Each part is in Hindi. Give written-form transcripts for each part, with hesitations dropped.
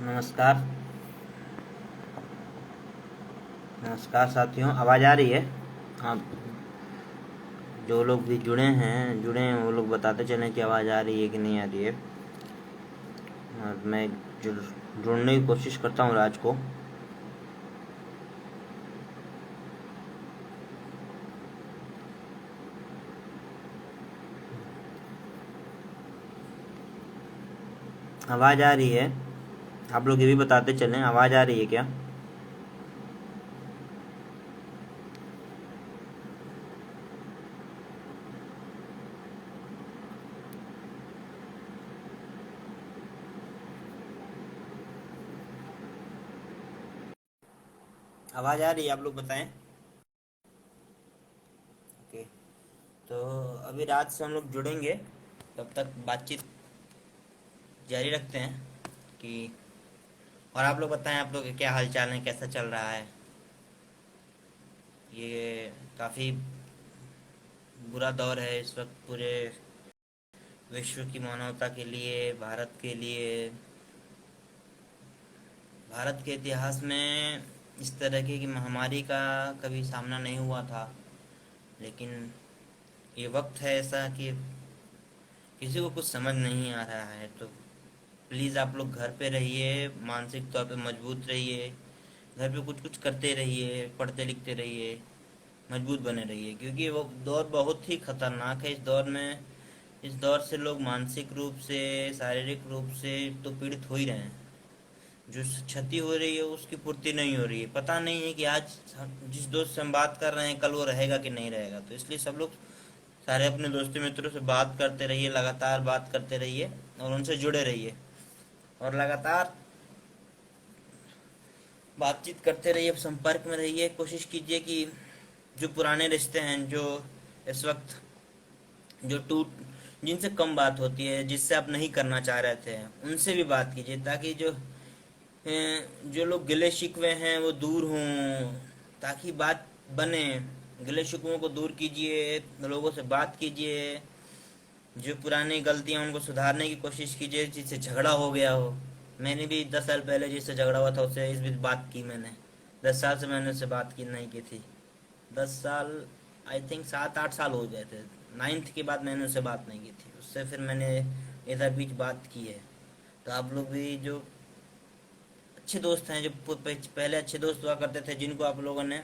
नमस्कार। नमस्कार साथियों, आवाज़ आ रही है? आप जो लोग भी जुड़े हैं वो लोग बताते चलें कि आवाज़ आ रही है कि नहीं आ रही है। और मैं जुड़ने की कोशिश करता हूँ राज को। आवाज़ आ रही है? आप लोग ये भी बताते चलें, आवाज़ आ रही है क्या? आवाज़ आ रही है? आप लोग बताएं। ओके, तो अभी रात से हम लोग जुड़ेंगे, तब तक बातचीत जारी रखते हैं कि और आप लोग बताएं, आप लोग के क्या हाल चाल है, कैसा चल रहा है। ये काफ़ी बुरा दौर है इस वक्त पूरे विश्व की मानवता के लिए, भारत के इतिहास में इस तरह की महामारी का कभी सामना नहीं हुआ था। लेकिन ये वक्त है ऐसा कि किसी को कुछ समझ नहीं आ रहा है। तो प्लीज़ आप लोग घर पे रहिए, मानसिक तौर पे मजबूत रहिए, घर पे कुछ कुछ करते रहिए, पढ़ते लिखते रहिए, मजबूत बने रहिए, क्योंकि वो दौर बहुत ही खतरनाक है। इस दौर से लोग मानसिक रूप से, शारीरिक रूप से तो पीड़ित हो ही रहे हैं। जो क्षति हो रही है उसकी पूर्ति नहीं हो रही है। पता नहीं है कि आज जिस दोस्त से हम बात कर रहे हैं कल वो रहेगा कि नहीं रहेगा। तो इसलिए सब लोग सारे अपने दोस्ती मित्रों से बात करते रहिए, लगातार बात करते रहिए और उनसे जुड़े रहिए और लगातार बातचीत करते रहिए, संपर्क में रहिए। कोशिश कीजिए कि जो पुराने रिश्ते हैं, जो इस वक्त जो टूट जिनसे कम बात होती है, जिससे आप नहीं करना चाह रहे थे, उनसे भी बात कीजिए, ताकि जो लोग गिले शिकवे हैं वो दूर हों, ताकि बात बने। गिले शिकवों को दूर कीजिए, लोगों से बात कीजिए, जो पुरानी गलतियां उनको सुधारने की कोशिश कीजिए। जिससे झगड़ा हो गया हो, मैंने भी 10 साल पहले जिससे झगड़ा हुआ था उससे इस बीच बात की मैंने। 10 साल से मैंने उससे बात की नहीं की थी। 10 साल, आई थिंक 7-8 साल हो गए थे। 9th के बाद मैंने उससे बात नहीं की थी, उससे फिर मैंने इधर बीच बात की है। तो आप लोग भी जो अच्छे दोस्त हैं, जो पहले अच्छे दोस्त हुआ करते थे, जिनको आप लोगों ने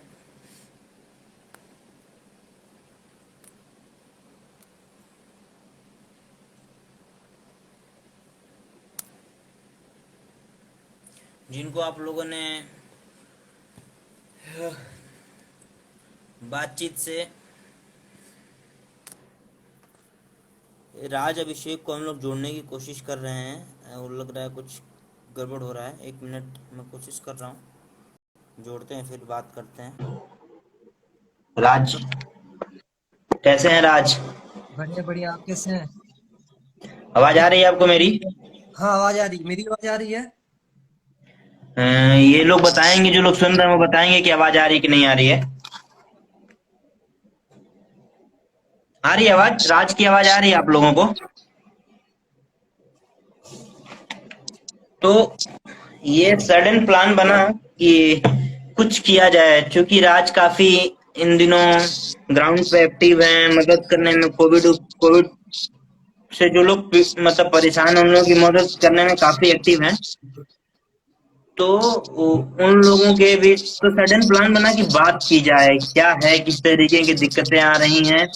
जिनको आप लोगों ने बातचीत से राज अभिषेक को हम लोग जोड़ने की कोशिश कर रहे हैं। वो लग रहा है कुछ गड़बड़ हो रहा है। 1 मिनट मैं कोशिश कर रहा हूँ, जोड़ते हैं फिर बात करते हैं। राज, कैसे हैं राज? बढ़िया बढ़िया। आप कैसे हैं? आवाज आ रही है आपको मेरी? हाँ, आवाज आ रही, मेरी आवाज आ रही है। ये लोग बताएंगे, जो लोग सुन रहे हैं वो बताएंगे कि आवाज आ रही है कि नहीं आ रही है। आ रही है आवाज? राज की आवाज आ रही है आप लोगों को? तो ये सडन प्लान बना कि कुछ किया जाए, क्योंकि राज काफी इन दिनों ग्राउंड पे एक्टिव हैं, मदद करने में। कोविड कोविड से जो लोग मतलब परेशान हैं, उन लोगों की मदद करने में काफी एक्टिव हैं। तो उन लोगों के भी तो सडन प्लान बना कि बात की जाए, क्या है, किस तरीके की दिक्कतें आ रही हैं,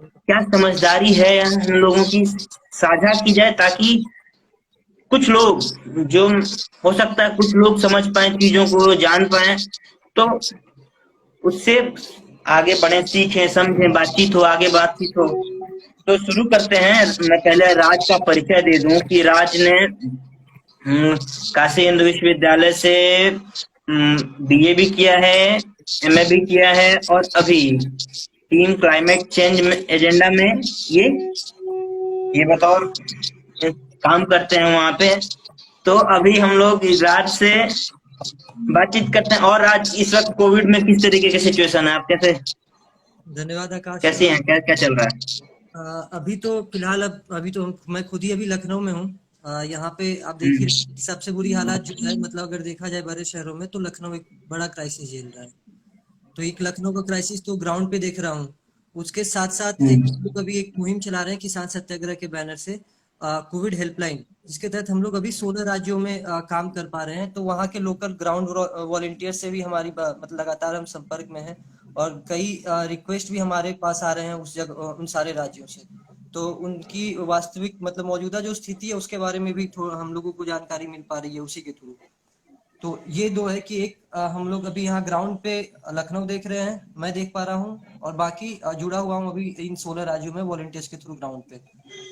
क्या समझदारी है हम लोगों की, साझा की जाए, ताकि कुछ लोग जो हो सकता है कुछ लोग समझ पाए, चीजों को जान पाए, तो उससे आगे बढ़े, सीखें, समझें, बातचीत हो, आगे बातचीत हो। तो शुरू करते हैं। मैं पहले राज का परिचय दे दूं कि राज ने हम्म, काशी हिंदू विश्वविद्यालय से बीए भी किया है, एमए भी किया है, और अभी टीम क्लाइमेट चेंज में एजेंडा में ये ये बतौर काम करते हैं वहां पे। तो अभी हम लोग राज से बातचीत करते हैं। और आज इस वक्त कोविड में किस तरीके की सिचुएशन है, आप कैसे धन्यवाद आकाश। कैसी हैं, क्या क्या चल रहा है? अभी तो फिलहाल, अभी तो मैं खुद ही अभी लखनऊ में हूँ। यहाँ पे आप देख ही रहे हैं कि सबसे बुरी हालात जो है, मतलब अगर देखा जाए बड़े शहरों में, तो लखनऊ एक बड़ा क्राइसिस झेल रहा है। तो एक लखनऊ का क्राइसिस तो ग्राउंड पे देख रहा हूँ। उसके साथ साथ एक हम लोग अभी एक मुहिम चला रहे हैं किसान सत्याग्रह के बैनर से, कोविड हेल्पलाइन, जिसके तहत हम लोग अभी 16 राज्यों में काम कर पा रहे हैं। तो वहाँ के लोकल ग्राउंड वॉलेंटियर से भी हमारी मतलब लगातार हम संपर्क में हैं, और कई रिक्वेस्ट भी हमारे पास आ रहे हैं उस जगह, उन सारे राज्यों से। तो उनकी वास्तविक मतलब मौजूदा जो स्थिति है उसके बारे में भी थोड़ा हम लोगों को जानकारी मिल पा रही है उसी के थ्रू। तो ये दो है कि एक हम लोग अभी यहाँ ग्राउंड पे लखनऊ देख रहे हैं, मैं देख पा रहा हूँ, और बाकी जुड़ा हुआ हूँ अभी इन 16 राज्यों में वॉलंटियर्स के थ्रू ग्राउंड पे।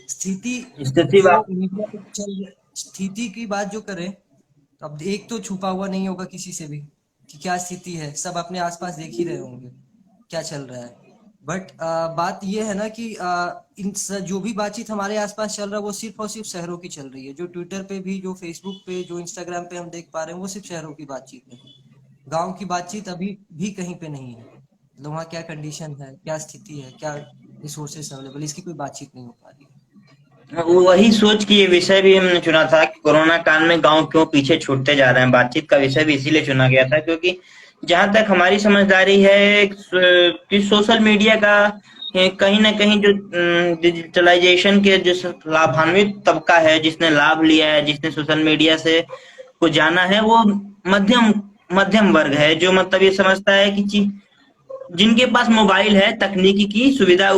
स्थिति स्थिति जो बात। मीडिया पे स्थिति की बात जो करें, तो अब एक तो छुपा हुआ नहीं होगा किसी से भी कि क्या स्थिति है, सब अपने आसपास देख ही रहे होंगे क्या चल रहा है। बट बात ये है ना कि जो भी बातचीत हमारे आसपास चल रहा है वो सिर्फ और सिर्फ शहरों की चल रही है। जो ट्विटर पे भी, जो फेसबुक पे, जो इंस्टाग्राम पे हम देख पा रहे हैं वो सिर्फ शहरों की बातचीत है। गांव की बातचीत अभी भी कहीं पे नहीं है। मतलब वहाँ क्या कंडीशन है, क्या स्थिति है, क्या रिसोर्सेस अवेलेबल, इसकी कोई बातचीत नहीं हो पा रही है। वही सोच कि ये विषय भी हमने चुना था कि कोरोना काल में गांव क्यों पीछे छूटते जा रहे हैं। बातचीत का विषय भी इसीलिए चुना गया था क्योंकि जहां तक हमारी समझदारी है कि सोशल मीडिया का कहीं ना कहीं जो डिजिटलाइजेशन के जिस लाभान्वित तबका है, जिसने लाभ लिया है, जिसने सोशल मीडिया से को जाना है, वो मध्यम मध्यम वर्ग है, जो मतलब ये समझता है कि जिनके पास मोबाइल है, तकनीकी की सुविधा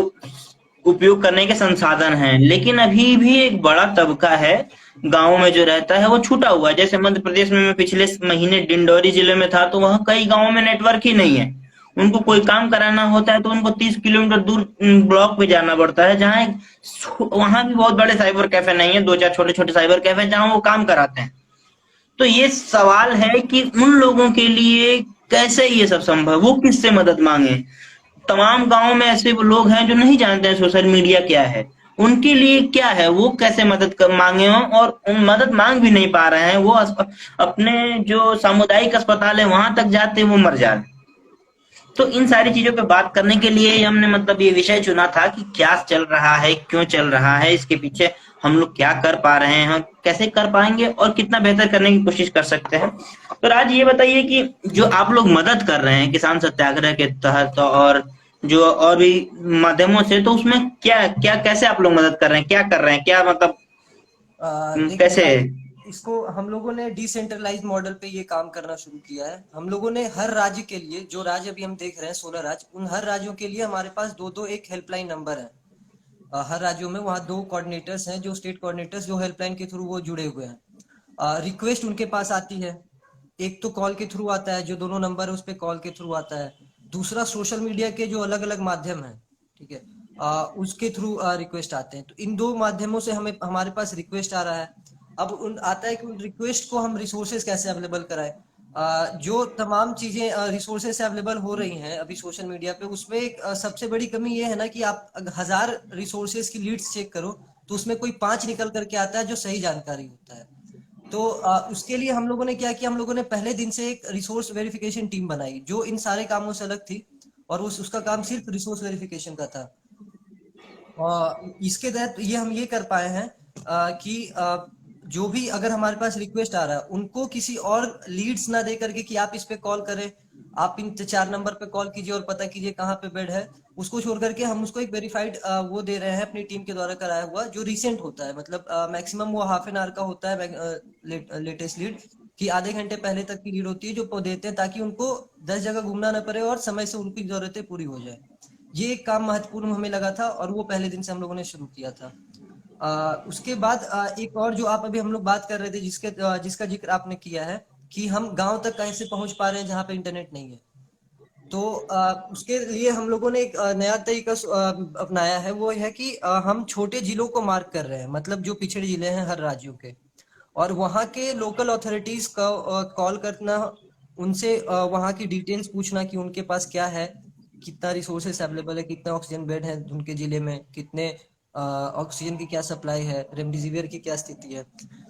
उपयोग करने के संसाधन हैं। लेकिन अभी भी एक बड़ा तबका है गाँव में जो रहता है वो छूटा हुआ है। जैसे मध्य प्रदेश में मैं पिछले महीने डिंडौरी जिले में था, तो वहाँ कई गाँवों में नेटवर्क ही नहीं है। उनको कोई काम कराना होता है तो उनको 30 किलोमीटर दूर ब्लॉक पे जाना पड़ता है, जहाँ वहां भी बहुत बड़े साइबर कैफे नहीं है, दो चार छोटे छोटे साइबर कैफे जहाँ वो काम कराते हैं। तो ये सवाल है कि उन लोगों के लिए कैसे ये सब संभव, वो किससे मदद मांगे। तमाम गाँव में ऐसे वो लोग हैं जो नहीं जानते हैं सोशल मीडिया क्या है, उनके लिए क्या है, वो कैसे मदद मांगे हो, और उन मदद मांग भी नहीं पा रहे हैं। वो अपने जो सामुदायिक अस्पताल है वहां तक जाते वो मर जा रहे हैं। तो इन सारी चीजों पे बात करने के लिए ही हमने मतलब ये विषय चुना था कि क्या चल रहा है, क्यों चल रहा है, इसके पीछे हम लोग क्या कर पा रहे हैं, कैसे कर पाएंगे और कितना बेहतर करने की कोशिश कर सकते हैं। तो राज ये बताइए कि जो आप लोग मदद कर रहे हैं किसान सत्याग्रह के तहत और जो और भी माध्यमों से, तो उसमें क्या क्या कैसे आप लोग मदद कर रहे हैं, क्या कर रहे हैं, क्या मतलब देखिए, कैसे। इसको हम लोगों ने डिसेंट्रलाइज मॉडल पे ये काम करना शुरू किया है। हम लोगों ने हर राज्य के लिए, जो राज्य अभी हम देख रहे हैं 16 राज्य, उन हर राज्यों के लिए हमारे पास दो दो एक हेल्पलाइन नंबर है। हर राज्यों में वहाँ दो कोऑर्डिनेटर्स हैं, जो स्टेट कोऑर्डिनेटर्स, जो हेल्पलाइन के थ्रू वो जुड़े हुए हैं। रिक्वेस्ट उनके पास आती है, एक तो कॉल के थ्रू आता है, जो दोनों नंबर है उस पर कॉल के थ्रू आता है। दूसरा सोशल मीडिया के जो अलग अलग माध्यम है, ठीक है, उसके थ्रू रिक्वेस्ट आते हैं। तो इन दो माध्यमों से हमें हमारे पास रिक्वेस्ट आ रहा है। अब उन आता है कि उन रिक्वेस्ट को हम रिसोर्सेज कैसे अवेलेबल कराएं। जो तमाम चीजें रिसोर्सेज से अवेलेबल हो रही हैं अभी सोशल मीडिया पे, उसमें एक सबसे बड़ी कमी ये है ना कि आप 1000 रिसोर्सेज की लीड्स चेक करो तो उसमें कोई 5 निकल करके आता है जो सही जानकारी होता है। तो उसके लिए हम लोगों ने क्या किया, हम लोगों ने पहले दिन से एक रिसोर्स वेरिफिकेशन टीम बनाई जो इन सारे कामों से अलग थी, और उसका काम सिर्फ रिसोर्स वेरिफिकेशन का था। इसके तहत ये हम ये कर पाए हैं कि जो भी अगर हमारे पास रिक्वेस्ट आ रहा है उनको किसी और लीड्स ना दे करके कि आप इस पे कॉल करें, आप इन 4 नंबर पे कॉल कीजिए और पता कीजिए कहाँ पे बेड है, उसको छोड़ करके हम उसको एक वेरीफाइड वो दे रहे हैं अपनी टीम के द्वारा कराया हुआ, जो रिसेंट होता है। मतलब मैक्सिमम वो हाफ एन आवर का होता है लेटेस्ट लीड, कि आधे घंटे पहले तक की लीड होती है जो वो देते हैं, ताकि उनको 10 जगह घूमना ना पड़े और समय से उनकी जरूरतें पूरी हो जाए। ये एक काम महत्वपूर्ण हमें लगा था और वो पहले दिन से हम लोगों ने शुरू किया था। उसके बाद एक और जो आप अभी हम लोग बात कर रहे थे, जिसका जिक्र आपने किया है कि हम गांव तक कैसे पहुंच पा रहे हैं जहां पे इंटरनेट नहीं है। तो उसके लिए हम लोगों ने एक नया तरीका अपनाया है। वो है कि हम छोटे जिलों को मार्क कर रहे हैं, मतलब जो पिछड़े जिले हैं हर राज्यों के, और वहाँ के लोकल अथॉरिटीज का कॉल करना, उनसे वहाँ की डिटेल्स पूछना कि उनके पास क्या है, कितना रिसोर्सेस अवेलेबल है, कितना ऑक्सीजन बेड है उनके जिले में, कितने ऑक्सीजन की क्या सप्लाई है, रेमडेसिविर की क्या स्थिति है।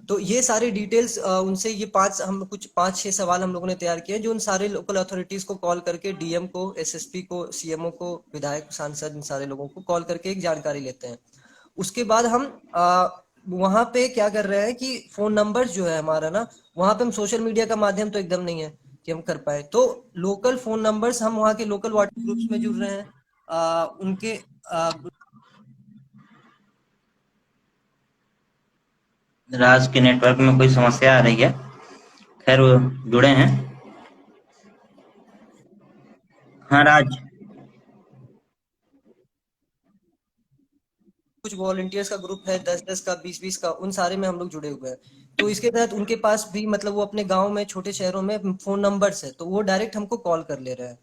तो ये सारी डिटेल्स उनसे, ये कुछ 5-6 सवाल हम लोगों ने तैयार किए जो उन सारे लोकल अथॉरिटीज को कॉल करके, डीएम को, एसएसपी को, सीएमओ को, विधायक, सांसद, इन सारे लोगों को कॉल करके एक जानकारी लेते हैं। उसके बाद हम वहां पे क्या कर रहे हैं कि फोन नंबर्स जो है हमारा ना, वहां पे हम सोशल मीडिया का माध्यम तो एकदम नहीं है कि हम कर पाए, तो लोकल फोन नंबर्स हम वहाँ के लोकल व्हाट्सएप ग्रुप्स में जुड़ रहे हैं। उनके राज के नेटवर्क में कोई समस्या आ रही है? खैर वो जुड़े हैं। हाँ राज। कुछ वॉलंटियर्स का ग्रुप है, 10-10 का, 20-20 का, उन सारे में हम लोग जुड़े हुए हैं। तो इसके तहत उनके पास भी मतलब वो अपने गांव में, छोटे शहरों में फोन नंबर्स है, तो वो डायरेक्ट हमको कॉल कर ले रहे हैं।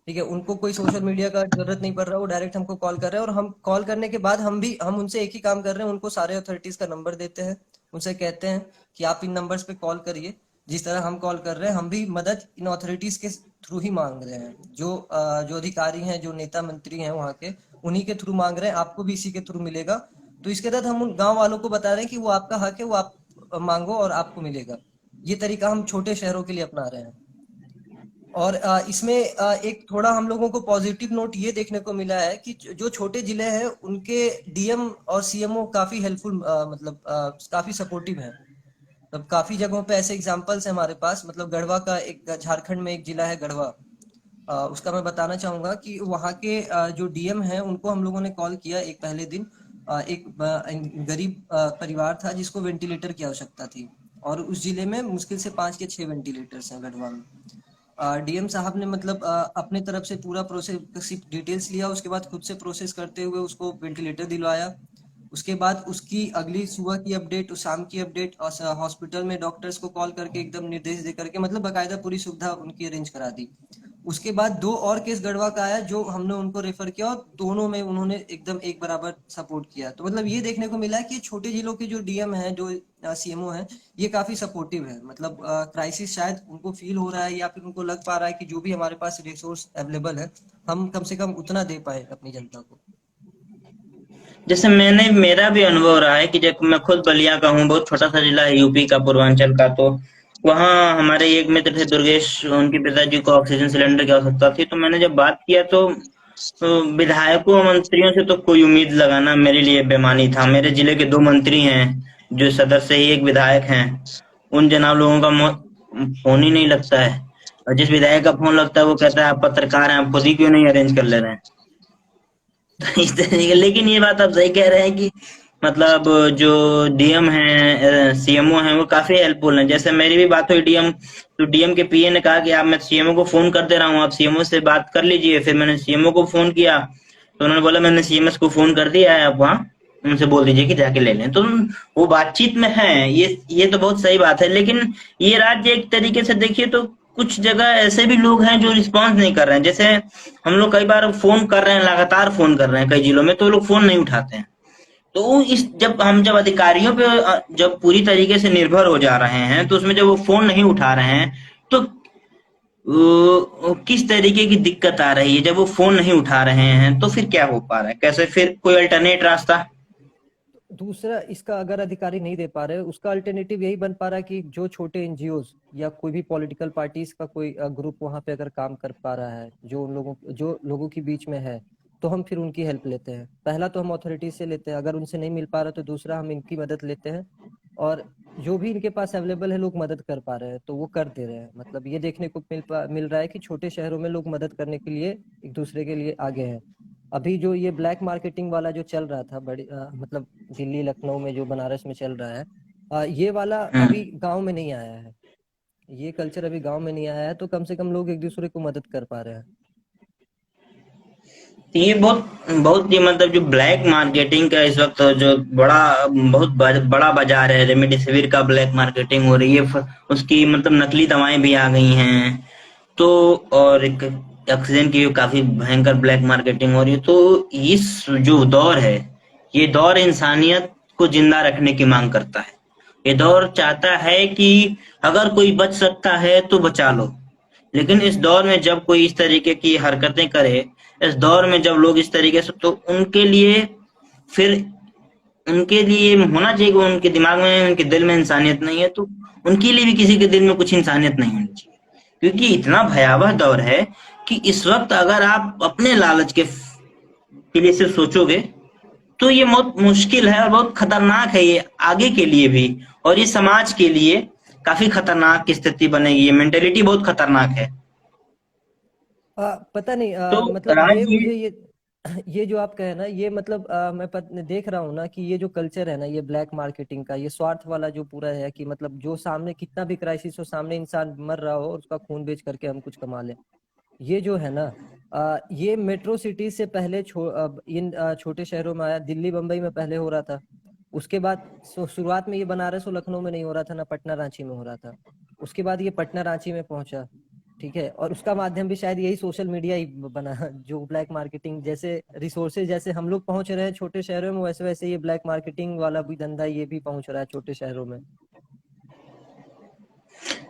ठीक है, उनको कोई सोशल मीडिया का जरूरत नहीं पड़ रहा, वो डायरेक्ट हमको कॉल कर रहे हैं, और हम कॉल करने के बाद हम उनसे एक ही काम कर रहे हैं, उनको सारे अथॉरिटीज का नंबर देते हैं, उनसे कहते हैं कि आप इन नंबर्स पे कॉल करिए। जिस तरह हम कॉल कर रहे हैं, हम भी मदद इन अथॉरिटीज के थ्रू ही मांग रहे हैं, जो अधिकारी हैं, जो नेता मंत्री हैं वहाँ के, उन्हीं के थ्रू मांग रहे हैं, आपको भी इसी के थ्रू मिलेगा। तो इसके तहत हम उन गांव वालों को बता रहे हैं कि वो आपका हक है, वो आप मांगो और आपको मिलेगा। ये तरीका हम छोटे शहरों के लिए अपना रहे हैं। और इसमें एक थोड़ा हम लोगों को पॉजिटिव नोट ये देखने को मिला है कि जो छोटे जिले हैं उनके डीएम और सीएमओ काफी हेल्पफुल, मतलब काफी सपोर्टिव हैं। मतलब काफी जगहों पे ऐसे एग्जांपल्स हैं हमारे पास। मतलब गढ़वा का एक, झारखंड में एक जिला है गढ़वा, उसका मैं बताना चाहूंगा कि वहाँ के जो डीएम हैं उनको हम लोगों ने कॉल किया एक पहले दिन। एक गरीब परिवार था जिसको वेंटिलेटर की आवश्यकता थी, और उस जिले में मुश्किल से 5 या 6 वेंटिलेटर्स हैं गढ़वा में। डीएम साहब ने मतलब अपने तरफ से पूरा प्रोसेस डिटेल्स लिया, उसके बाद खुद से प्रोसेस करते हुए उसको वेंटिलेटर दिलवाया। उसके बाद उसकी अगली सुबह की अपडेट, उस शाम की अपडेट, और हॉस्पिटल में डॉक्टर्स को कॉल करके एकदम निर्देश दे करके, मतलब बकायदा पूरी सुविधा उनकी अरेंज करा दी। उसके बाद 2 और केस गढ़वा का आया जो हमने उनको रेफर किया, और दोनों में उन्होंने एकदम एक बराबर सपोर्ट किया। तो मतलब ये देखने को मिला है कि छोटे जिलों के जो डीएम हैं, जो सीएमओ हैं, ये काफी सपोर्टिव है। मतलब क्राइसिस शायद उनको फील हो रहा है, या फिर उनको लग पा रहा है कि जो भी हमारे पास रिसोर्स अवेलेबल है, हम कम से कम उतना दे पाए अपनी जनता को। जैसे मैंने मेरा भी अनुभव रहा है कि जब मैं खुद बलिया का हूँ, बहुत छोटा सा जिला है यूपी का, पूर्वांचल का। तो वहाँ हमारे एक मित्र थे दुर्गेश, उनके पिताजी को ऑक्सीजन सिलेंडर की आवश्यकता थी। तो मैंने जब बात किया तो विधायकों और मंत्रियों से तो कोई उम्मीद लगाना मेरे लिए बेमानी था। मेरे जिले के 2 मंत्री हैं, जो सदर से ही एक विधायक हैं। उन जनाब लोगों का फोन ही नहीं लगता है, और जिस विधायक का फोन लगता है वो कहता है आप पत्रकार हैं, आप खुद ही क्यों नहीं अरेंज कर ले रहे हैं। इस तरीके। लेकिन ये बात आप सही कह रहे हैं कि मतलब जो डीएम हैं, सीएमओ हैं, वो काफी हेल्पफुल हैं। जैसे मेरी भी बात हुई डीएम, तो डीएम के पीए ने कहा कि आप, मैं सीएमओ को फोन कर दे रहा हूँ, आप सीएमओ से बात कर लीजिए। फिर मैंने सीएमओ को फोन किया, तो उन्होंने बोला मैंने सीएमएस को फोन कर दिया है, आप वहाँ उनसे बोल दीजिए कि जाके ले लें। तो वो बातचीत में है। ये तो बहुत सही बात है। लेकिन ये राज्य एक तरीके से देखिए तो कुछ जगह ऐसे भी लोग हैं जो रिस्पॉन्स नहीं कर रहे हैं। जैसे हम लोग कई बार फोन कर रहे हैं, लगातार फोन कर रहे हैं कई जिलों में, तो लोग फोन नहीं उठाते हैं। तो इस जब अधिकारियों पे जब पूरी तरीके से निर्भर हो जा रहे हैं, तो उसमें जब वो फोन नहीं उठा रहे हैं, तो किस तरीके की दिक्कत आ रही है। जब वो फोन नहीं उठा रहे हैं तो फिर क्या हो पा रहा है, कैसे फिर कोई अल्टरनेट रास्ता? दूसरा, इसका अगर अधिकारी नहीं दे पा रहे, उसका अल्टरनेटिव यही बन पा रहा है कि जो छोटे एनजीओज या कोई भी पॉलिटिकल पार्टीज का कोई ग्रुप वहां पे अगर काम कर पा रहा है, जो लोगों के बीच में है, तो हम फिर उनकी हेल्प लेते हैं। पहला तो हम अथॉरिटी से लेते हैं, अगर उनसे नहीं मिल पा रहा तो दूसरा हम इनकी मदद लेते हैं। और जो भी इनके पास अवेलेबल है, लोग मदद कर पा रहे हैं तो वो कर दे रहे हैं। मतलब ये देखने को मिल रहा है कि छोटे शहरों में लोग मदद करने के लिए एक दूसरे के लिए आगे हैं। अभी जो ये ब्लैक मार्केटिंग वाला जो चल रहा था, मतलब दिल्ली, लखनऊ में, जो बनारस में चल रहा है, ये वाला अभी गांव में नहीं आया है। ये कल्चर अभी गांव में नहीं आया है, तो कम से कम लोग एक दूसरे को मदद कर पा रहे हैं। ये बहुत बहुत ही मतलब जो ब्लैक मार्केटिंग का इस वक्त जो बड़ा बाजार है, रेमडेसिविर का ब्लैक मार्केटिंग हो रही है। उसकी मतलब नकली दवाएं भी आ गई हैं। तो और एक ऑक्सीजन की काफी भयंकर ब्लैक मार्केटिंग हो रही है। तो इस जो दौर है, ये दौर इंसानियत को जिंदा रखने की मांग करता है। ये दौर चाहता है कि अगर कोई बच सकता है तो बचा लो। लेकिन इस दौर में जब कोई इस तरीके की हरकतें करे, इस दौर में जब लोग इस तरीके से, तो फिर उनके लिए होना चाहिए कि उनके दिमाग में, उनके दिल में इंसानियत नहीं है, तो उनके लिए भी किसी के दिल में कुछ इंसानियत नहीं होनी चाहिए। क्योंकि इतना भयावह दौर है कि इस वक्त अगर आप अपने लालच के लिए सिर्फ सोचोगे, तो ये बहुत मुश्किल है और बहुत खतरनाक है ये आगे के लिए भी, और ये समाज के लिए काफी खतरनाक स्थिति बनेगी, ये मेंटेलिटी बहुत खतरनाक है। पता नहीं, तो मतलब ये राज्य मुझे ये जो आप कहे ना, ये मतलब देख रहा हूँ ना कि ये जो कल्चर है ना, ये ब्लैक मार्केटिंग का, ये स्वार्थ वाला जो पूरा है कि मतलब जो सामने कितना भी क्राइसिस हो, सामने इंसान मर रहा हो और उसका खून बेच करके हम कुछ कमा लें, ये जो है ना, ये मेट्रो सिटी से पहले इन छोटे शहरों में आया। दिल्ली बम्बई में पहले हो रहा था। उसके बाद शुरुआत में ये बनारस और लखनऊ में नहीं हो रहा था ना, पटना रांची में हो रहा था। उसके बाद ये पटना रांची में पहुंचा। ठीक है, और उसका माध्यम भी शायद यही सोशल मीडिया ही बना, जो ब्लैक मार्केटिंग जैसे रिसोर्सेज जैसे हम लोग पहुंच रहे हैं छोटे शहरों में, वैसे वैसे ये ब्लैक मार्केटिंग वाला भी धंधा ये भी पहुंच रहा है छोटे शहरों में।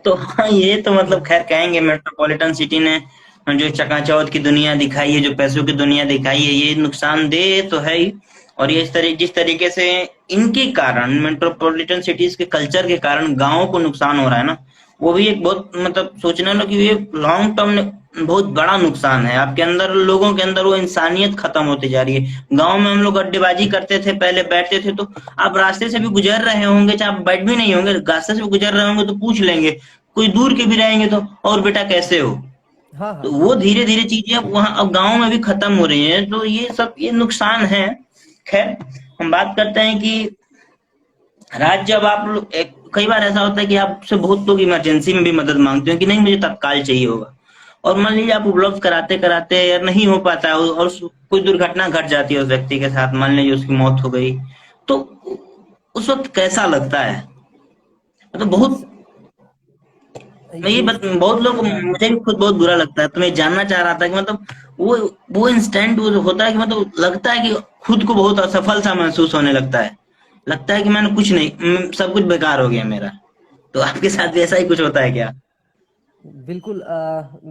तो हाँ, ये तो तो मतलब खैर कहेंगे मेट्रोपॉलिटन सिटी ने जो चकाचौंध की दुनिया दिखाई है, जो पैसों की दुनिया दिखाई है, ये नुकसानदेह तो है ही। और ये जिस तरीके से इनके कारण, मेट्रोपॉलिटन सिटीज के कल्चर के कारण गाँवों को नुकसान हो रहा है ना, वो भी एक बहुत मतलब सोचने वाला कि ये लॉन्ग टर्म बहुत बड़ा नुकसान है। आपके अंदर, लोगों के अंदर वो इंसानियत खत्म होती जा रही है। गांव में हम लोग अड्डेबाजी करते थे, पहले बैठते थे, तो आप रास्ते से भी गुजर रहे होंगे, चाहे आप बैठ भी नहीं होंगे, रास्ते से भी गुजर रहे होंगे तो पूछ लेंगे, कोई दूर के भी रहेंगे तो, और बेटा कैसे हो। हाँ तो हाँ। वो धीरे धीरे चीजें अब वहां, अब गाँव में भी खत्म हो रही हैं, तो ये सब ये नुकसान है। खैर, हम बात करते हैं कि राज्य, अब आप लोग कई बार ऐसा होता है कि आपसे बहुत लोग इमरजेंसी में भी मदद मांगते हैं कि नहीं मुझे तत्काल चाहिए होगा, और मान लीजिए आप उपलब्ध कराते कराते यार नहीं हो पाता है, और कोई दुर्घटना घट जाती है उस व्यक्ति के साथ, मान लीजिए उसकी मौत हो गई, तो उस वक्त कैसा लगता है? मतलब बहुत, मैं ये ये बहुत लोग, हाँ हाँ। मुझे भी खुद बहुत बुरा लगता है, तो मैं जानना चाह रहा था कि मतलब वो वो इंस्टेंट वो जो होता है कि मतलब लगता है कि खुद को बहुत असफल सा महसूस होने लगता है कि मैंने कुछ नहीं, सब कुछ बेकार हो गया मेरा। तो आपके साथ भी ऐसा ही कुछ होता है क्या? बिल्कुल,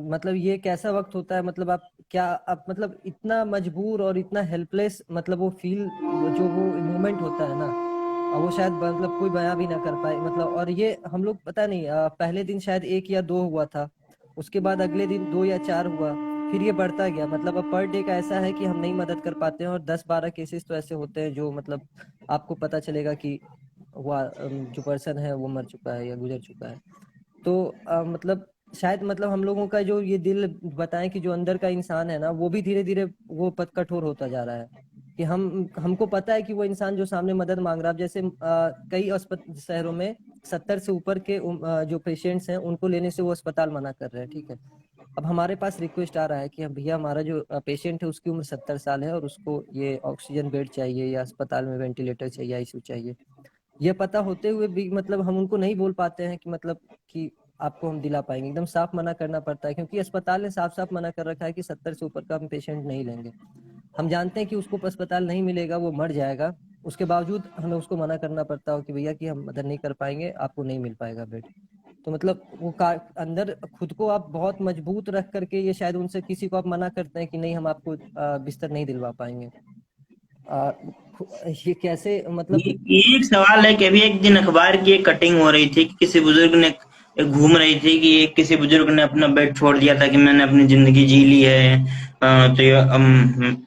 मतलब ये कैसा वक्त होता है, मतलब आप क्या, आप मतलब इतना मजबूर और इतना हेल्पलेस, मतलब वो फील, जो वो मोमेंट होता है ना, वो शायद मतलब कोई बयां भी ना कर पाए, मतलब। और ये हम लोग पता नहीं, पहले दिन शायद एक या दो हुआ था, उसके बाद अगले दिन दो या चार हुआ, फिर ये बढ़ता गया। मतलब अब पर डे का ऐसा है कि हम नहीं मदद कर पाते हैं, और 10-12 केसेस तो ऐसे होते हैं जो मतलब आपको पता चलेगा कि जो पर्सन है वो मर चुका है या गुजर चुका है। तो मतलब शायद मतलब हम लोगों का जो ये दिल, बताएं कि जो अंदर का इंसान है ना, वो भी धीरे धीरे वो पद कठोर होता जा रहा है। कि हमको पता है कि वो इंसान जो सामने मदद मांग रहा है, अब जैसे कई शहरों में 70 से ऊपर के जो पेशेंट्स हैं उनको लेने से वो अस्पताल मना कर रहे हैं। ठीक है, अब हमारे पास रिक्वेस्ट आ रहा है कि भैया हमारा जो पेशेंट है उसकी उम्र 70 साल है और उसको ये ऑक्सीजन बेड चाहिए, या अस्पताल में वेंटिलेटर चाहिए, आईसीयू चाहिए। ये पता होते हुए भी मतलब हम उनको नहीं बोल पाते हैं कि मतलब कि आपको हम दिला पाएंगे, एकदम साफ मना करना पड़ता है, क्योंकि अस्पताल ने साफ साफ मना कर रखा है कि 70 से ऊपर का हम पेशेंट नहीं लेंगे। हम जानते हैं कि उसको अस्पताल नहीं मिलेगा, वो मर जाएगा, उसके बावजूद हमें उसको मना करना पड़ता हो कि भैया कि हम मदद नहीं कर पाएंगे, आपको नहीं मिल पाएगा बेड। तो मतलब वो अंदर खुद को आप बहुत मजबूत रख करके ये शायद उनसे किसी को आप मना करते हैं कि नहीं हम आपको बिस्तर नहीं दिलवा पाएंगे। आ, ये कैसे मतलब। ये एक सवाल है कि अभी एक दिन अखबार की एक कटिंग हो रही थी कि किसी बुजुर्ग ने, घूम रही थी कि एक किसी बुजुर्ग ने अपना बेड छोड़ दिया था कि मैंने अपनी जिंदगी जी ली है। तो ये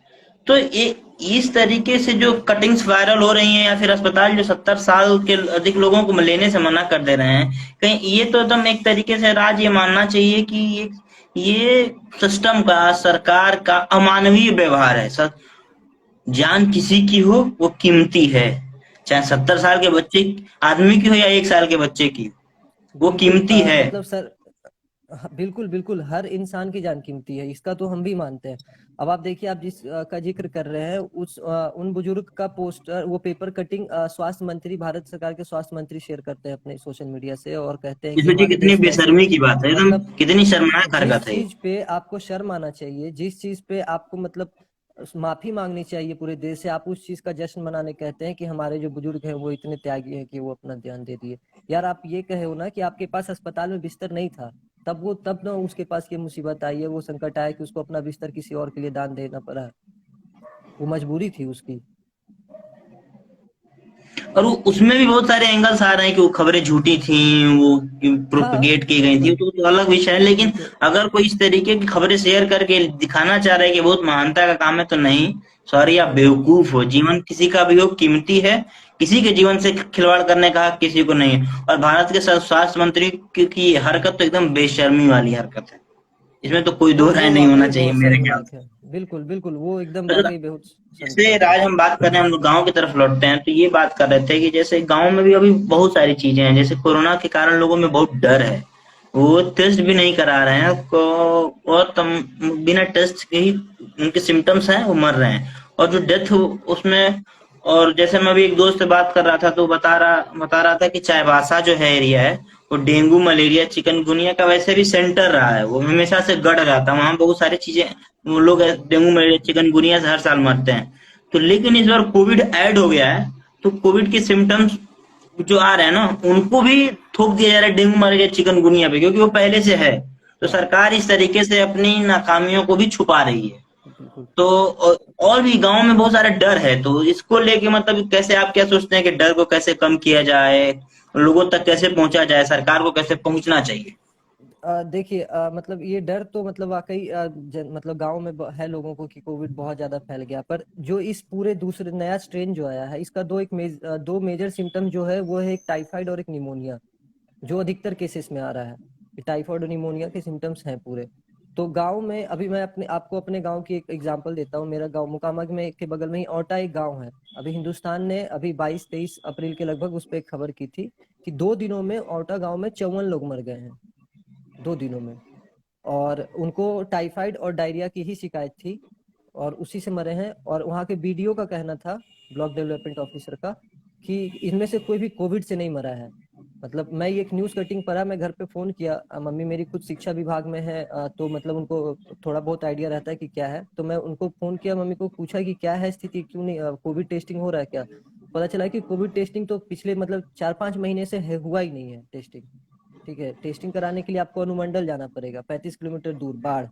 तो ये इस तरीके से जो कटिंग्स वायरल हो रही हैं, या फिर अस्पताल जो 70 साल के अधिक लोगों को लेने से मना कर दे रहे हैं, कहीं ये तो एकदम एक तरीके से राज्य ये मानना चाहिए कि ये सिस्टम का, सरकार का अमानवीय व्यवहार है। जान किसी की हो वो कीमती है, चाहे 70 साल के बच्चे आदमी की हो या 1 साल के बच्चे की, वो बिल्कुल, कीमती है। मतलब सर, बिल्कुल बिल्कुल हर इंसान की जान कीमती है, इसका तो हम भी मानते हैं। अब आप देखिए, आप जिस का जिक्र कर रहे हैं, उन बुजुर्ग का पोस्टर, वो पेपर कटिंग स्वास्थ्य मंत्री, भारत सरकार के स्वास्थ्य मंत्री शेयर करते हैं अपने सोशल मीडिया से, और कहते हैं इस कि सोचिए हमारे कितनी देश में ऐसे, बेशर्मी की बात है, एकदम मतलब कितनी शर्मनाक जिस हरकत है ये। चीज पे आपको शर्म आना चाहिए, जिस चीज पे आपको मतलब माफी मांगनी चाहिए पूरे देश से, आप उस चीज का जश्न मनाने कहते हैं कि हमारे जो बुजुर्ग हैं वो इतने त्यागी हैं कि वो अपना ध्यान दे दिए। यार आप ये कहे हो ना कि आपके पास अस्पताल में बिस्तर नहीं था, तब ना उसके पास ये मुसीबत आई है, वो संकट आया कि उसको अपना बिस्तर किसी और के लिए दान देना पड़ा। वो मजबूरी थी उसकी। और उसमें भी बहुत सारे एंगल्स आ रहे हैं कि वो खबरें झूठी थी, वो हाँ प्रोपेगेट की गई थी, तो अलग विषय है। लेकिन बिल्कुल। अगर कोई इस तरीके की खबरें शेयर करके दिखाना चाह रहा है कि बहुत महानता का काम है, तो नहीं, सॉरी, आप बेवकूफ हो। जीवन किसी का भी हो, कीमती है। किसी के जीवन से खिलवाड़ करने का हक किसी को नहीं है। और भारत के स्वास्थ्य मंत्री की ये हरकत तो एकदम बेशर्मी वाली हरकत है। इसमें तो कोई दो राय वो नहीं होना वाकई चाहिए बहुत मेरे ख्याल शर्मनाक से। है। बिल्कुल बिल्कुल, वो एकदम अच्छा, वाकई बहुत जैसे शर्मनाक है। राज हम बात कर रहे हैं, हम लोग गाँव की तरफ लौटते हैं, तो ये बात कर रहे थे कि जैसे गाँव में भी अभी बहुत सारी चीजें हैं। जैसे कोरोना के कारण लोगों में बहुत डर है, वो टेस्ट भी नहीं करा रहे हैं और बिना टेस्ट के ही उनके सिम्टम्स हैं, वो मर रहे हैं। और जो डेथ उसमें, और जैसे मैं अभी एक दोस्त से बात कर रहा था, तो बता रहा था कि चाईबासा जो है एरिया है, वो डेंगू मलेरिया चिकनगुनिया का वैसे भी सेंटर रहा है। वो हमेशा से गढ़ रहा था, वहां बहुत सारी चीजें, वो लोग डेंगू मलेरिया चिकनगुनिया से हर साल मरते हैं। तो लेकिन इस बार कोविड ऐड हो गया है, तो कोविड के सिम्टम्स जो आ रहे हैं ना, उनको भी थोप दिया जा रहा है डेंगू मलेरिया चिकनगुनिया पे, क्योंकि वो पहले से है। तो हाँ सरकार इस तरीके से अपनी नाकामियों को भी छुपा रही है। बिल्कुल। तो और भी गांव में बहुत सारा डर है, तो इसको लेके मतलब कैसे, आप क्या सोचते हैं कि डर को कैसे कम किया जाए, लोगों तक कैसे पहुंचा जाए, सरकार को कैसे पहुंचना चाहिए? देखिए, मतलब ये डर तो मतलब वाकई मतलब गांव में है लोगों को कि कोविड बहुत ज्यादा फैल गया, पर जो इस पूरे दूसरे नया स्ट्रेन जो आया है, इसका दो मेजर सिम्टम जो है वो है एक टाइफाइड और एक निमोनिया, जो अधिकतर केसेस में आ रहा है। टाइफाइड और निमोनिया के सिम्टम्स हैं पूरे। तो गांव में अभी मैं अपने आपको अपने गांव की एक एग्जांपल देता हूँ। मेरा गांव मोकामा में के बगल में ही औटा एक गांव है। अभी हिंदुस्तान ने अभी 22-23 अप्रैल के लगभग उस पर एक खबर की थी कि 2 दिनों में औटा गांव में 54 लोग मर गए हैं, 2 दिनों में। और उनको टाइफाइड और डायरिया की ही शिकायत थी और उसी से मरे हैं। और वहाँ के बीडीओ का कहना था, ब्लॉक डेवलपमेंट ऑफिसर का, कि इनमें से कोई भी कोविड से नहीं मरा है। मतलब मैं ये एक न्यूज कटिंग पढ़ा, मैं घर पे फोन किया, मम्मी मेरी खुद शिक्षा विभाग में है, तो मतलब उनको थोड़ा बहुत आइडिया रहता है कि क्या है। तो मैं उनको फोन किया, मम्मी को पूछा कि क्या है स्थिति, क्यों नहीं कोविड टेस्टिंग हो रहा है क्या। पता चला कि कोविड टेस्टिंग तो पिछले मतलब 4-5 महीने से हुआ ही नहीं है टेस्टिंग। ठीक है, टेस्टिंग कराने के लिए आपको अनुमंडल जाना पड़ेगा 35 किलोमीटर दूर, बाढ़।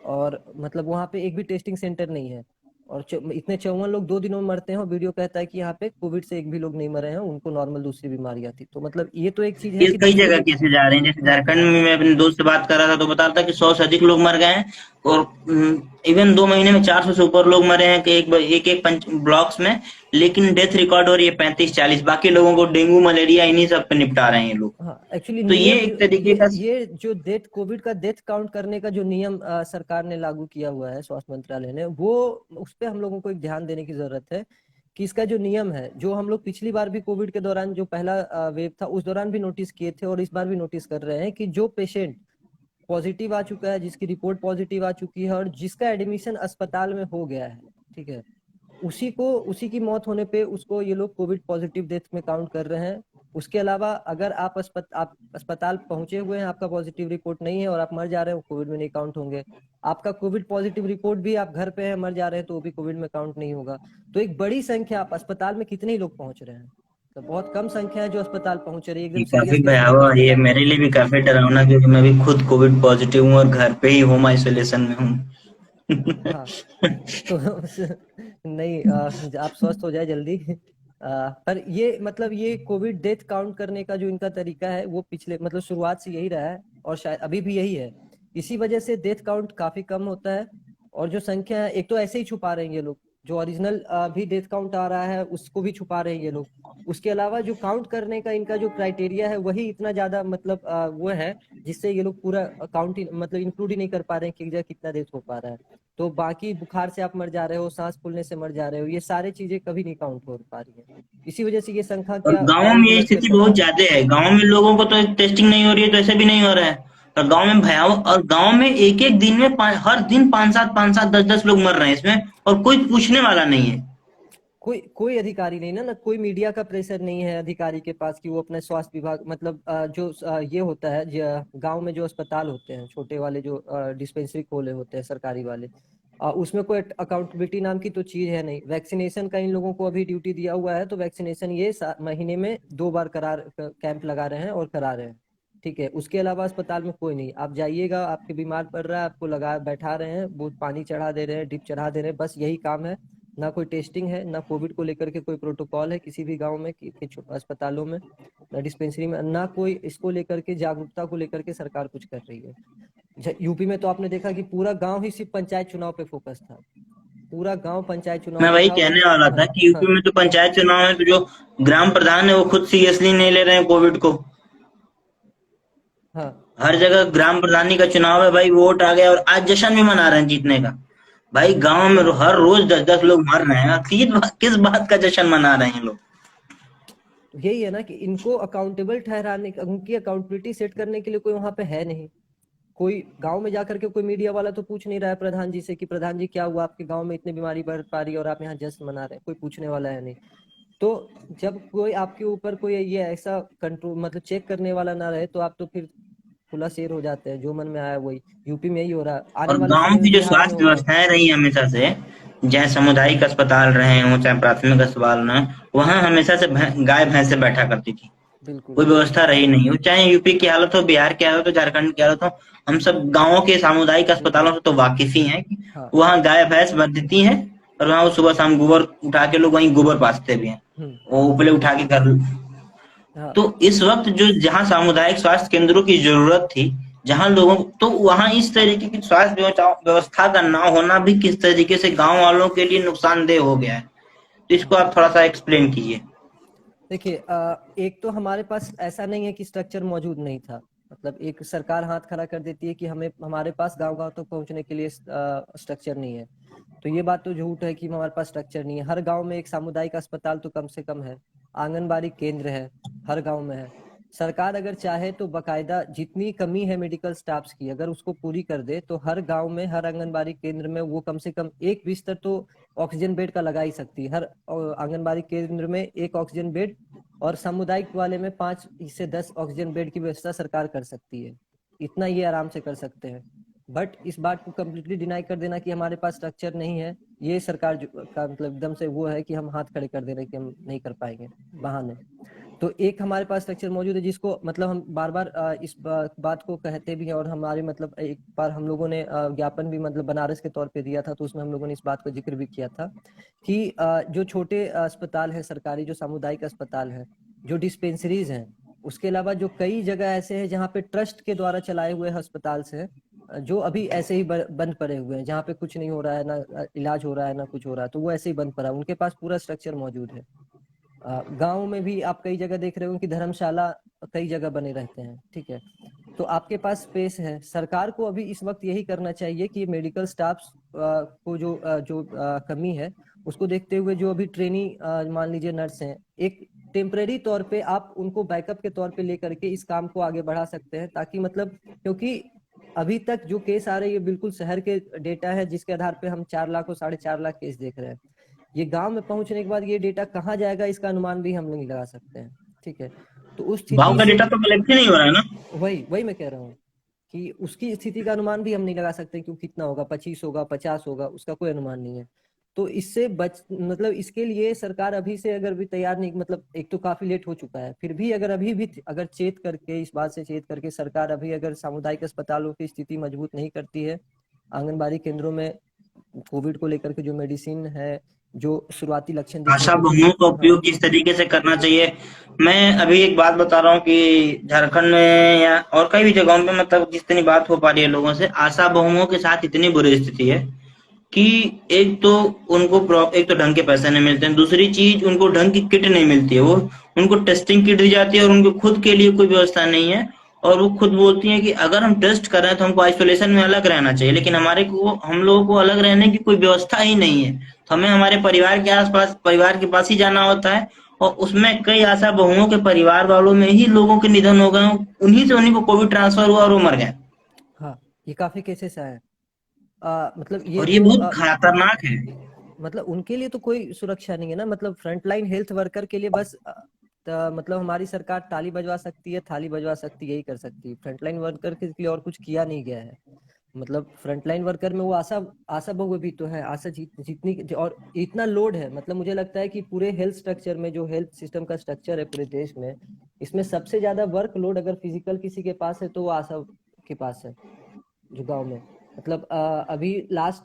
और मतलब वहाँ पे एक भी टेस्टिंग सेंटर नहीं है। और इतने 54 लोग 2 दिनों में मरते हैं, और वीडियो कहता है कि यहाँ पे कोविड से एक भी लोग नहीं मरे हैं, उनको नॉर्मल दूसरी बीमारियां थी। तो मतलब ये तो एक चीज है ये कि कई दूसरे जगह लोग। केसेस आ रहे हैं। जैसे हाँ झारखंड में मैं अपने दोस्त से बात कर रहा था, तो बता रहा था कि 100 से अधिक लोग मर गए हैं। और इवन 2 महीने में 400 से ऊपर लोग मरे हैं कि एक एक पंच ब्लॉक्स में। लेकिन डेथ रिकॉर्ड हो रही है 35-40। बाकी लोगों को डेंगू मलेरिया इन्हीं सब पे निपटा रहे हैं ये लोग। हाँ, एक्चुअली तो ये नियम जो एक तरीके का। ये जो डेथ कोविड का डेथ काउंट करने का जो नियम सरकार ने लागू किया हुआ है, स्वास्थ्य मंत्रालय ने, वो उस पे हम लोगों को एक ध्यान देने की जरूरत है कि इसका जो नियम है, जो हम लोग पिछली बार भी कोविड के दौरान जो पहला वेव था उस दौरान भी नोटिस किए थे और इस बार भी नोटिस कर रहे हैं कि जो पेशेंट पॉजिटिव आ चुका है, जिसकी रिपोर्ट पॉजिटिव आ चुकी है और जिसका एडमिशन अस्पताल में हो गया है, ठीक है, उसी की मौत होने पे उसको ये लोग कोविड पॉजिटिव डेथ में काउंट कर रहे हैं। उसके अलावा अगर आप अस्पताल पहुंचे हुए हैं, आपका पॉजिटिव रिपोर्ट नहीं है और आप मर जा रहे हो, कोविड में नहीं काउंट होंगे। आपका कोविड पॉजिटिव रिपोर्ट भी, आप घर पे हैं मर जा रहे हैं, तो वो भी कोविड में काउंट नहीं होगा। तो एक बड़ी संख्या, आप अस्पताल में कितने ही लोग पहुंच रहे हैं, तो बहुत कम संख्या है जो अस्पताल पहुंच रही है, ये एकदम काफी सीरियस केस में लोग भयावह है, ये अस्पताल मेरे पहुंच लिए रहे भी हैं। काफी डरावना, क्योंकि मैं भी खुद कोविड पॉजिटिव हूँ और घर पे ही होम आइसोलेशन में हूँ। हाँ तो नहीं, आप स्वस्थ हो जाए जल्दी। पर ये मतलब ये कोविड डेथ काउंट करने का जो इनका तरीका है, वो पिछले मतलब शुरुआत से यही रहा है और शायद अभी भी यही है। इसी वजह से डेथ काउंट काफी कम होता है। और जो संख्या है, एक तो ऐसे ही छुपा रहे हैं ये लोग, जो ओरिजिनल भी डेथ काउंट आ रहा है उसको भी छुपा रहे हैं ये लोग। उसके अलावा जो काउंट करने का इनका जो क्राइटेरिया है, वही इतना ज्यादा मतलब वो है, जिससे ये लोग पूरा काउंट मतलब इंक्लूड ही नहीं कर पा रहे हैं कि कितना डेथ हो पा रहा है। तो बाकी बुखार से आप मर जा रहे हो, सांस फूलने से मर जा रहे हो, ये सारी चीजें कभी नहीं काउंट हो पा रही है। इसी वजह से ये संख्या और क्या गाँव में उलट ये उलट के स्थिति बढ़ बहुत रहा है। ज्यादा है। गाँव में लोगों को तो टेस्टिंग नहीं हो रही है, तो ऐसे भी नहीं हो रहा है। और गाँव में भयावह, और गाँव में एक एक दिन में हर दिन 5-7 10-10 लोग मर रहे हैं इसमें, और कोई पूछने वाला नहीं है। कोई कोई अधिकारी नहीं ना, कोई मीडिया का प्रेशर नहीं है अधिकारी के पास कि वो अपने स्वास्थ्य विभाग मतलब ये होता है गांव में जो अस्पताल होते हैं छोटे वाले, जो डिस्पेंसरी खोले होते हैं सरकारी वाले, उसमें कोई अकाउंटेबिलिटी नाम की तो चीज है नहीं। वैक्सीनेशन का इन लोगों को अभी ड्यूटी दिया हुआ है, तो वैक्सीनेशन ये महीने में 2 बार कैंप लगा रहे हैं और करा रहे हैं। ठीक है, उसके अलावा अस्पताल में कोई नहीं। आप जाइएगा, आपके बीमार पड़ रहा है, आपको लगा बैठा रहे हैं, वो पानी चढ़ा दे रहे हैं, ड्रिप चढ़ा दे रहे हैं, बस यही काम है। ना कोई टेस्टिंग है, ना कोविड को लेकर के कोई प्रोटोकॉल है किसी भी गांव में अस्पतालों में, ना डिस्पेंसरी में, ना कोई इसको लेकर के जागरूकता को लेकर के सरकार कुछ कर रही है। यूपी में तो आपने देखा कि पूरा गांव ही सिर्फ पंचायत चुनाव पे फोकस था। पूरा गांव पंचायत चुनाव मैं में वही था और कहने वाला हाँ था कि हाँ यूपी में तो पंचायत चुनाव है, तो जो ग्राम प्रधान है वो खुद सीरियसली नहीं ले रहे हैं कोविड को। हाँ। हर जगह ग्राम प्रधानी का चुनाव है भाई, वोट आ गया और आज जश्न भी मना रहे हैं जीतने का। भाई गांव में हाँ हर रोज 10-10 लोग मर रहे हैं, किस बात का जश्न मना रहे हैं लोग। तो यही है ना कि इनको अकाउंटेबल ठहराने, उनकी अकाउंटेबिलिटी सेट करने के लिए कोई वहां पे है नहीं। कोई गांव में जाकर के कोई मीडिया वाला तो पूछ नहीं रहा है प्रधान जी से कि प्रधान जी क्या हुआ, आपके गांव में इतनी बीमारी बढ़ पा रही है और आप यहाँ जश्न मना रहे हैं, कोई पूछने वाला है नहीं। तो जब कोई आपके ऊपर कोई ये ऐसा कंट्रोल मतलब चेक करने वाला ना रहे, तो आप तो फिर खुला शेर हो जाते हैं, जो मन में आया वही। यूपी में यही हो रहा है, आने और वाले गांव समय की में जो बिहार में स्वास्थ्य होगा। व्यवस्थाएं रही हमेशा से, चाहे सामुदायिक अस्पताल रहे हों चाहे प्राथमिक अस्पताल रहे, वहां हमेशा से गाय भैंसे बैठा करती थी। बिल्कुल। कोई व्यवस्था रही नहीं हो, चाहे यूपी की हालत हो, बिहार की हालत हो, झारखंड की हालत हो। हम सब गांवों के सामुदायिक अस्पतालों बिल्कुल। से तो वाकिफ ही हैं कि हाँ। वहाँ गाय भैंस बंधती हैं और वहाँ वो सुबह शाम गोबर उठा के लोग वहीं गोबर पाथते भी हैं, हम्म। वो उपले उठा के कर। हाँ। तो इस वक्त जो जहाँ सामुदायिक स्वास्थ्य केंद्रों की जरूरत थी, जहाँ लोगों, तो वहाँ इस तरीके की स्वास्थ्य व्यवस्था का ना होना भी किस तरीके से गांव वालों के लिए नुकसानदेह हो गया है, तो इसको आप थोड़ा सा एक्सप्लेन कीजिए। देखिए, एक तो हमारे पास ऐसा नहीं है कि स्ट्रक्चर मौजूद नहीं था। मतलब एक सरकार हाथ खड़ा कर देती है कि हमें, हमारे पास गांव गांव तक पहुंचने के लिए स्ट्रक्चर नहीं है। तो ये बात तो झूठ है कि हमारे पास स्ट्रक्चर नहीं है। हर गांव में एक सामुदायिक अस्पताल तो कम से कम है, आंगनबाड़ी केंद्र है, हर गांव में है। सरकार अगर चाहे तो बकायदा जितनी कमी है मेडिकल स्टाफ्स की, अगर उसको पूरी कर दे, तो हर गांव में, हर आंगनबाड़ी केंद्र में वो कम से कम एक बिस्तर तो ऑक्सीजन बेड का लगा ही सकती है। हर आंगनबाड़ी केंद्र में एक ऑक्सीजन बेड, और सामुदायिक वाले में 5 से 10 ऑक्सीजन बेड की व्यवस्था सरकार कर सकती है। इतना ये आराम से कर सकते हैं। बट इस बात को कम्प्लीटली डिनाई कर देना कि हमारे पास स्ट्रक्चर नहीं है, ये सरकार का मतलब एकदम से वो है कि हम हाथ खड़े कर दे रहे हैं कि हम नहीं कर पाएंगे, बहाने। तो एक हमारे पास स्ट्रक्चर मौजूद है जिसको मतलब हम बार बार इस बात को कहते भी हैं, और हमारे मतलब एक बार हम लोगों ने ज्ञापन भी मतलब बनारस के तौर पे दिया था, तो उसमें हम लोगों ने इस बात का जिक्र भी किया था कि जो छोटे अस्पताल है सरकारी, जो सामुदायिक अस्पताल है, जो डिस्पेंसरीज हैं, उसके अलावा जो कई जगह ऐसे हैं जहाँ पे ट्रस्ट के द्वारा चलाए हुए अस्पताल से, जो अभी ऐसे ही बंद पड़े हुए हैं, जहाँ पे कुछ नहीं हो रहा है, ना इलाज हो रहा है ना कुछ हो रहा है, तो वो ऐसे ही बंद पड़ा है। उनके पास पूरा स्ट्रक्चर मौजूद है। गांव में भी आप कई जगह देख रहे हो कि धर्मशाला कई जगह बने रहते हैं, ठीक है। तो आपके पास स्पेस है। सरकार को अभी इस वक्त यही करना चाहिए कि मेडिकल स्टाफ को जो कमी है, उसको देखते हुए जो अभी ट्रेनी मान लीजिए नर्स हैं, एक टेम्परेरी तौर पे आप उनको बैकअप के तौर पे लेकर के इस काम को आगे बढ़ा सकते हैं, ताकि मतलब, क्योंकि अभी तक जो केस आ रहे हैं ये बिल्कुल शहर के डेटा है, जिसके आधार पे हम 4 लाख और 4.5 लाख केस देख रहे हैं। ये गांव में पहुंचने के बाद ये डेटा कहाँ जाएगा, इसका अनुमान भी हम नहीं लगा सकते हैं, ठीक है। तो उस गांव स्थिति का से, डेटा तो कलेक्ट ही नहीं हो रहा है ना। वही वही मैं कह रहा हूँ कि उसकी स्थिति का अनुमान भी हम नहीं लगा सकते कि कितना होगा, 25 होगा, 50 होगा, उसका कोई अनुमान नहीं है। तो इससे बच मतलब इसके लिए सरकार अभी से अगर भी तैयार नहीं, मतलब एक तो काफी लेट हो चुका है, फिर भी अगर अभी भी अगर चेत करके, इस बात से चेत करके सरकार अभी अगर सामुदायिक अस्पतालों की स्थिति मजबूत नहीं करती है, आंगनबाड़ी केंद्रों में कोविड को लेकर के जो मेडिसिन है, जो शुरुआती लक्षण दिखते हैं, आशा क्योंकि बहुओं का हाँ उपयोग किस तरीके से करना चाहिए। मैं अभी एक बात बता रहा हूँ कि झारखंड में या और कई भी जगहों पे, मतलब जितनी बात हो पा रही है लोगों से, आशा बहुओं के साथ इतनी बुरी स्थिति है कि एक तो ढंग के पैसे नहीं मिलते हैं, दूसरी चीज उनको ढंग की किट नहीं मिलती है। वो उनको टेस्टिंग किट दी जाती है और उनके खुद के लिए कोई व्यवस्था नहीं है। और वो खुद बोलती हैं कि अगर हम टेस्ट कर रहे हैं तो हमको आइसोलेशन में अलग रहना चाहिए, लेकिन हम लोगों को अलग रहने की कोई व्यवस्था ही नहीं है। तो हमें हमारे परिवार के पास ही जाना होता है, और उसमें कई आशा बहुओं के परिवार वालों में ही लोगों के निधन हो गए, उन्हीं को कोविड ट्रांसफर हुआ और वो मर गए। हाँ, ये काफी केसेस आए हैं। मतलब ये और ये जो बहुत खतरनाक है। मतलब उनके लिए तो कोई सुरक्षा नहीं है ना। मतलब फ्रंटलाइन हेल्थ वर्कर के लिए बस मतलब हमारी सरकार ताली बजवा सकती है, थाली बजवा सकती है, यही कर सकती है। फ्रंटलाइन वर्कर के लिए और कुछ किया नहीं गया है। मतलब फ्रंटलाइन वर्कर में वो आशा आशा बहु भी तो है, आशा जितनी, और इतना लोड है। मतलब मुझे लगता है कि पूरे हेल्थ स्ट्रक्चर में, जो हेल्थ सिस्टम का स्ट्रक्चर है पूरे देश में, इसमें सबसे ज्यादा वर्क लोड अगर फिजिकल किसी के पास है तो वो आशा के पास है, जो गांव में। मतलब अभी लास्ट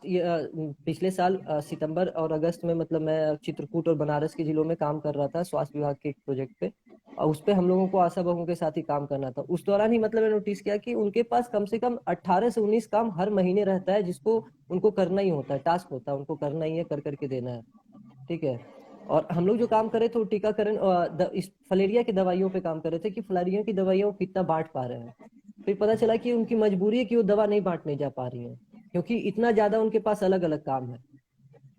पिछले साल सितंबर और अगस्त में, मतलब मैं चित्रकूट और बनारस के जिलों में काम कर रहा था स्वास्थ्य विभाग के एक प्रोजेक्ट पे। और उस पे हम लोगों को आशा बहुओं के साथ ही काम करना था। उस दौरान ही मतलब मैंने नोटिस किया कि उनके पास कम से कम 18 से 19 काम हर महीने रहता है, जिसको उनको करना ही होता है, टास्क होता है, उनको करना ही है, कर करके देना है। ठीक है। और हम लोग जो काम कर रहे थे वो टीकाकरण इस फलेरिया की दवाइयों पे काम कर रहे थे कि फलेरिया की दवाइयाँ वो कितना बांट पा रहे हैं। फिर पता चला कि उनकी मजबूरी है कि वो दवा नहीं बांटने जा पा रही है, क्योंकि इतना ज्यादा उनके पास अलग अलग काम है।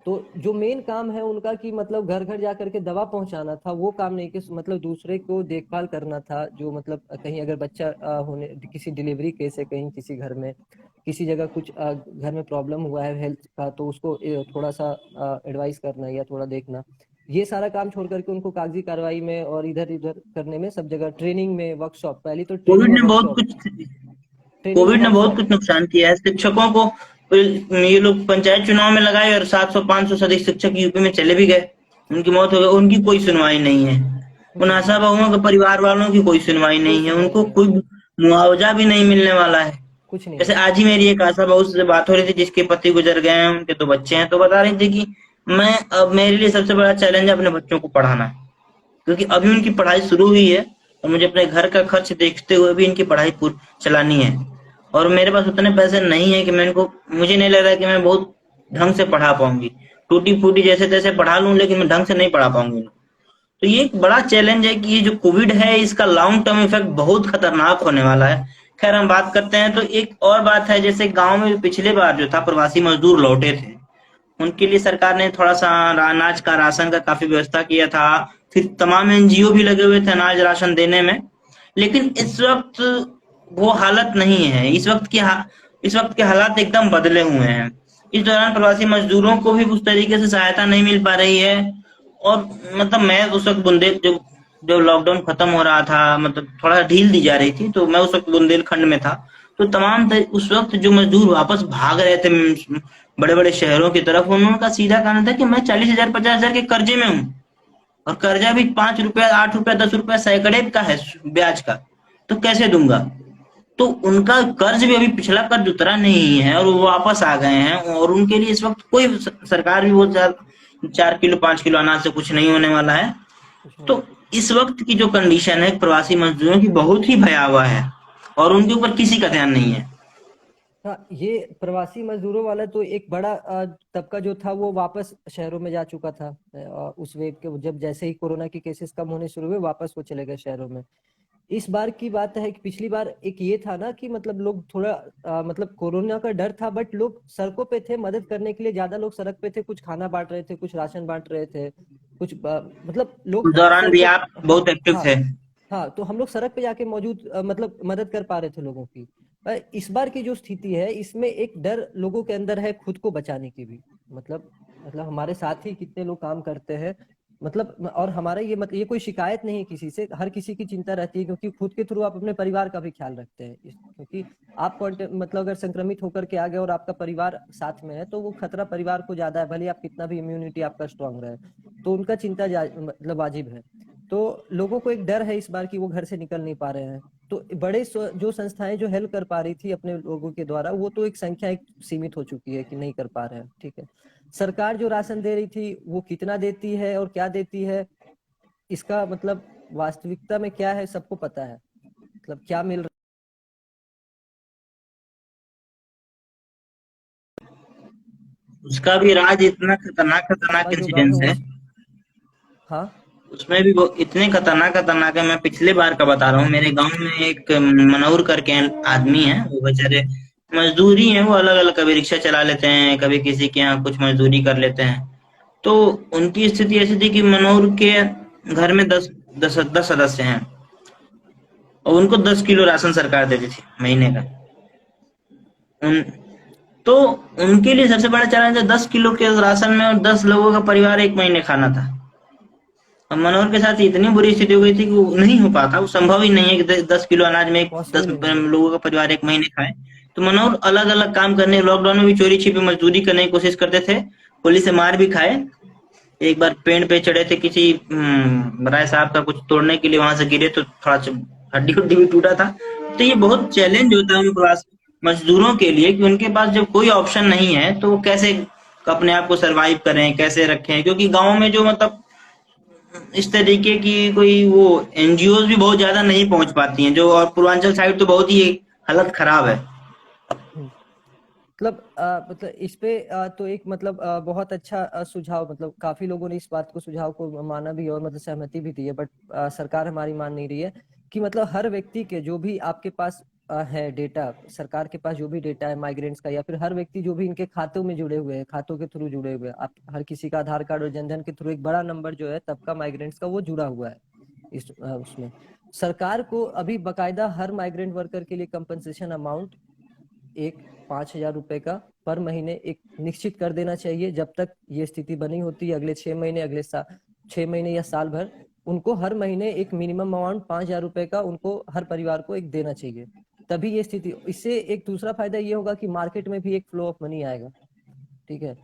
तो जो मेन काम है उनका कि मतलब घर घर जाकर के दवा पहुंचाना था, वो काम नहीं कि मतलब दूसरे को देखभाल करना था। जो मतलब कहीं अगर बच्चा होने किसी डिलीवरी केस है कहीं किसी घर में, किसी जगह कुछ घर में प्रॉब्लम हुआ है हेल्थ का, तो उसको थोड़ा सा एडवाइस करना या थोड़ा देखना, ये सारा काम छोड़ करके उनको कागजी कार्रवाई में और इधर इधर करने में सब जगह ट्रेनिंग में वर्कशॉप, पहली तो ट्रेनिंग कोविड और ने बहुत वर्कशॉप, कुछ ट्रेनिंग और कोविड ने बहुत वर्कशॉप। कुछ नुकसान किया है शिक्षकों को। ये लोग पंचायत चुनाव में लगाए और 700 500 से अधिक शिक्षक यूपी में चले भी गए, उनकी मौत हो गई, उनकी कोई सुनवाई नहीं है। उन आशा बहुओं के परिवार वालों की कोई सुनवाई कोई नहीं है, सुनवाई उनको नहीं है, कोई मुआवजा भी नहीं मिलने वाला है। कुछ नहीं जैसे है। आज ही मेरी एक आशा बहू से बात हो रही थी जिसके पति गुजर गए हैं, उनके 2 बच्चे हैं, तो बता रही थी कि मैं अब मेरे लिए सबसे बड़ा चैलेंज है अपने बच्चों को पढ़ाना, क्योंकि अभी उनकी पढ़ाई शुरू हुई है और मुझे अपने घर का खर्च देखते हुए भी इनकी पढ़ाई पूरी चलानी है। और मेरे पास उतने पैसे नहीं है कि मैं इनको, मुझे नहीं लग रहा है कि मैं बहुत ढंग से पढ़ा पाऊंगी। टूटी फूटी जैसे तैसे पढ़ा लूं लेकिन मैं ढंग से नहीं पढ़ा पाऊंगी। तो ये एक बड़ा चैलेंज है कि ये जो कोविड है इसका लॉन्ग टर्म इफेक्ट बहुत खतरनाक होने वाला है। खैर हम बात करते हैं तो एक और बात है, जैसे गांव में पिछले बार जो था प्रवासी मजदूर लौटे थे, उनके लिए सरकार ने थोड़ा सा अनाज का राशन का काफी व्यवस्था किया था। फिर तमाम एनजीओ भी लगे हुए थे अनाज राशन देने में। लेकिन इस वक्त वो हालत नहीं है। इस वक्त के हालात एकदम बदले हुए हैं। इस दौरान प्रवासी मजदूरों को भी उस तरीके से सहायता नहीं मिल पा रही है। और मतलब मैं उस वक्त बुंदेल जब जब लॉकडाउन खत्म हो रहा था, मतलब थोड़ा ढील दी जा रही थी, तो मैं उस वक्त बुंदेलखंड में था। तो उस वक्त जो मजदूर वापस भाग रहे थे बड़े बड़े शहरों की तरफ, उनका सीधा कहना था कि मैं 40,000 50,000 के कर्जे में हूँ, और कर्जा भी 5 रुपया 8 रुपया 10 रुपया सैकड़े का है ब्याज का, तो कैसे दूंगा। तो उनका कर्ज भी अभी पिछला कर्ज उतरा नहीं है और वो वापस आ गए हैं, और उनके लिए इस वक्त कोई सरकार भी वो 4 किलो 5 किलो अनाज से कुछ नहीं होने वाला है। कुछ नहीं। तो इस वक्त की जो कंडीशन है प्रवासी मजदूरों की बहुत ही भयावह है, और उनके ऊपर किसी का ध्यान नहीं है। हाँ, ये प्रवासी मजदूरों वाला तो एक बड़ा तबका जो था वो वापस शहरों में जा चुका था। उस वेव के जब जैसे ही कोरोना के केसेस कम होने शुरू हुए वापस वो चले गए शहरों में। इस बार की बात है कि पिछली बार एक ये था ना कि मतलब लोग थोड़ा मतलब कोरोना का डर था, बट लोग सड़कों पे थे मदद करने के लिए, ज्यादा लोग सड़क पे थे, कुछ खाना बांट रहे थे, कुछ राशन बांट रहे थे, कुछ मतलब उस लोग दौरान भी सड़कों। आप हाँ। बहुत एक्टिव हाँ। थे। हाँ, तो हम लोग सड़क पे जाके मौजूद मतलब मदद कर पा रहे थे लोगों की। इस बार की जो स्थिति है इसमें एक डर लोगों के अंदर है खुद को बचाने की भी। मतलब हमारे साथ ही कितने लोग काम करते हैं, मतलब और हमारा ये ये कोई शिकायत नहीं है किसी से, हर किसी की चिंता रहती है, क्योंकि खुद के थ्रू आप अपने परिवार का भी ख्याल रखते हैं। क्योंकि आप मतलब अगर संक्रमित होकर के आ गए और आपका परिवार साथ में है तो वो खतरा परिवार को ज्यादा है, भले आप कितना भी इम्यूनिटी आपका स्ट्रांग रहे, तो उनका चिंता मतलब वाजिब है। तो लोगों को एक डर है इस बार कि वो घर से निकल नहीं पा रहे हैं। तो बड़े जो संस्थाएं जो हेल्प कर पा रही थी अपने लोगों के द्वारा, वो तो एक संख्या एक सीमित हो चुकी है कि नहीं कर पा रहे हैं। ठीक है। सरकार जो राशन दे रही थी वो कितना देती है और क्या देती है, इसका मतलब वास्तविकता में क्या है सबको पता है, मतलब क्या मिल रहा उसका भी राज इतना खतरनाक खतरनाक है। जो गांव इंसिडेंस में है, हाँ। उसमें भी वो इतने खतरनाक खतरनाक है। मैं पिछले बार का बता रहा हूँ, मेरे गांव में एक मनोहर करके आदमी है, वो बेचारे मजदूरी है, वो अलग अलग कभी रिक्शा चला लेते हैं, कभी किसी के यहाँ कुछ मजदूरी कर लेते हैं। तो उनकी स्थिति ऐसी थी कि मनोहर के घर में दस सदस्य हैं, और उनको 10 किलो राशन सरकार देती थी महीने का। उन तो उनके लिए सबसे बड़ा चैलेंज है 10 किलो के राशन में, और 10 लोगों का परिवार एक महीने खाना था। अब मनोहर के साथ इतनी बुरी स्थिति हो गई थी कि वो नहीं हो पाता, वो संभव ही नहीं है कि 10 किलो अनाज में दस पॉसिबल ही नहीं है। लोगों का परिवार एक महीने खाए। तो मनोहर अलग अलग काम करने, लॉकडाउन में भी चोरी छिपे मजदूरी करने की कोशिश करते थे, पुलिस से मार भी खाए। एक बार पेड़ पे चढ़े थे किसी राय साहब का कुछ तोड़ने के लिए, वहां से गिरे तो थोड़ा हड्डी हुड्डी भी टूटा था। तो ये बहुत चैलेंज होता है उन प्रवास मजदूरों के लिए कि उनके पास जब कोई ऑप्शन नहीं है तो वो कैसे अपने आप को सरवाइव करें, कैसे रखें, क्योंकि गाँव में जो मतलब इस तरीके की कोई वो एनजीओ भी बहुत ज्यादा नहीं पहुंच पाती हैं, जो, और पूर्वांचल साइड तो बहुत ही हालत खराब है। हम्म। मतलब इस पे तो एक मतलब बहुत अच्छा सुझाव, मतलब काफी लोगों ने इस बात को, सुझाव को माना भी है और मतलब सहमति भी दी है, बट सरकार हमारी मान नहीं रही है कि मतलब हर व्यक्ति के जो भी आपके पास है डेटा, सरकार के पास जो भी डेटा है माइग्रेंट्स का, या फिर हर व्यक्ति जो भी इनके खातों में जुड़े हुए हैं, खातों के थ्रू जुड़े हुए हैं, आप हर किसी का आधार कार्ड और जनधन के थ्रू एक बड़ा नंबर जो है तब का माइग्रेंट्स का वो जुड़ा हुआ है इस उसमें। सरकार को अभी बकायदा हर माइग्रेंट वर्कर के लिए कंपनसेशन अमाउंट एक 5,000 रुपए का पर महीने एक निश्चित कर देना चाहिए। जब तक ये स्थिति बनी होती है अगले 6 महीने, अगले 6 महीने या साल भर, उनको हर महीने एक मिनिमम अमाउंट 5,000 रुपए का उनको हर परिवार को एक देना चाहिए। तभी ये स्थिति, इससे एक दूसरा फायदा ये होगा कि मार्केट में भी एक फ्लो ऑफ मनी आएगा। ठीक है,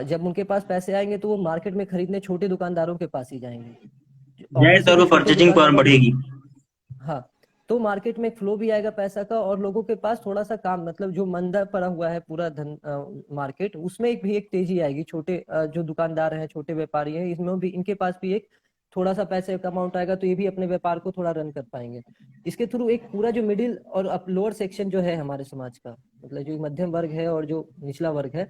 जब उनके पास पैसे आएंगे तो वो मार्केट में खरीदने छोटे दुकानदारों के पास ही जाएंगे। जाहिर ऑब्वियसली तौर वो पर छोटे परचेजिंग पावर दुकानदारों, बढ़ेगी। हाँ, तो मार्केट में फ्लो भी आएगा पैसा का, और लोगों के पास थोड़ा सा काम, मतलब जो मंदा पड़ा हुआ है पूरा धन मार्केट, उसमें एक भी एक तेजी आएगी। छोटे जो दुकानदार हैं, छोटे व्यापारी हैं, इसमें भी इनके पास भी एक थोड़ा सा पैसे का अमाउंट आएगा, तो ये भी अपने व्यापार को थोड़ा रन कर पाएंगे। इसके थ्रू एक पूरा जो मिडिल और लोअर सेक्शन जो है हमारे समाज का, मतलब जो मध्यम वर्ग है और जो निचला वर्ग है,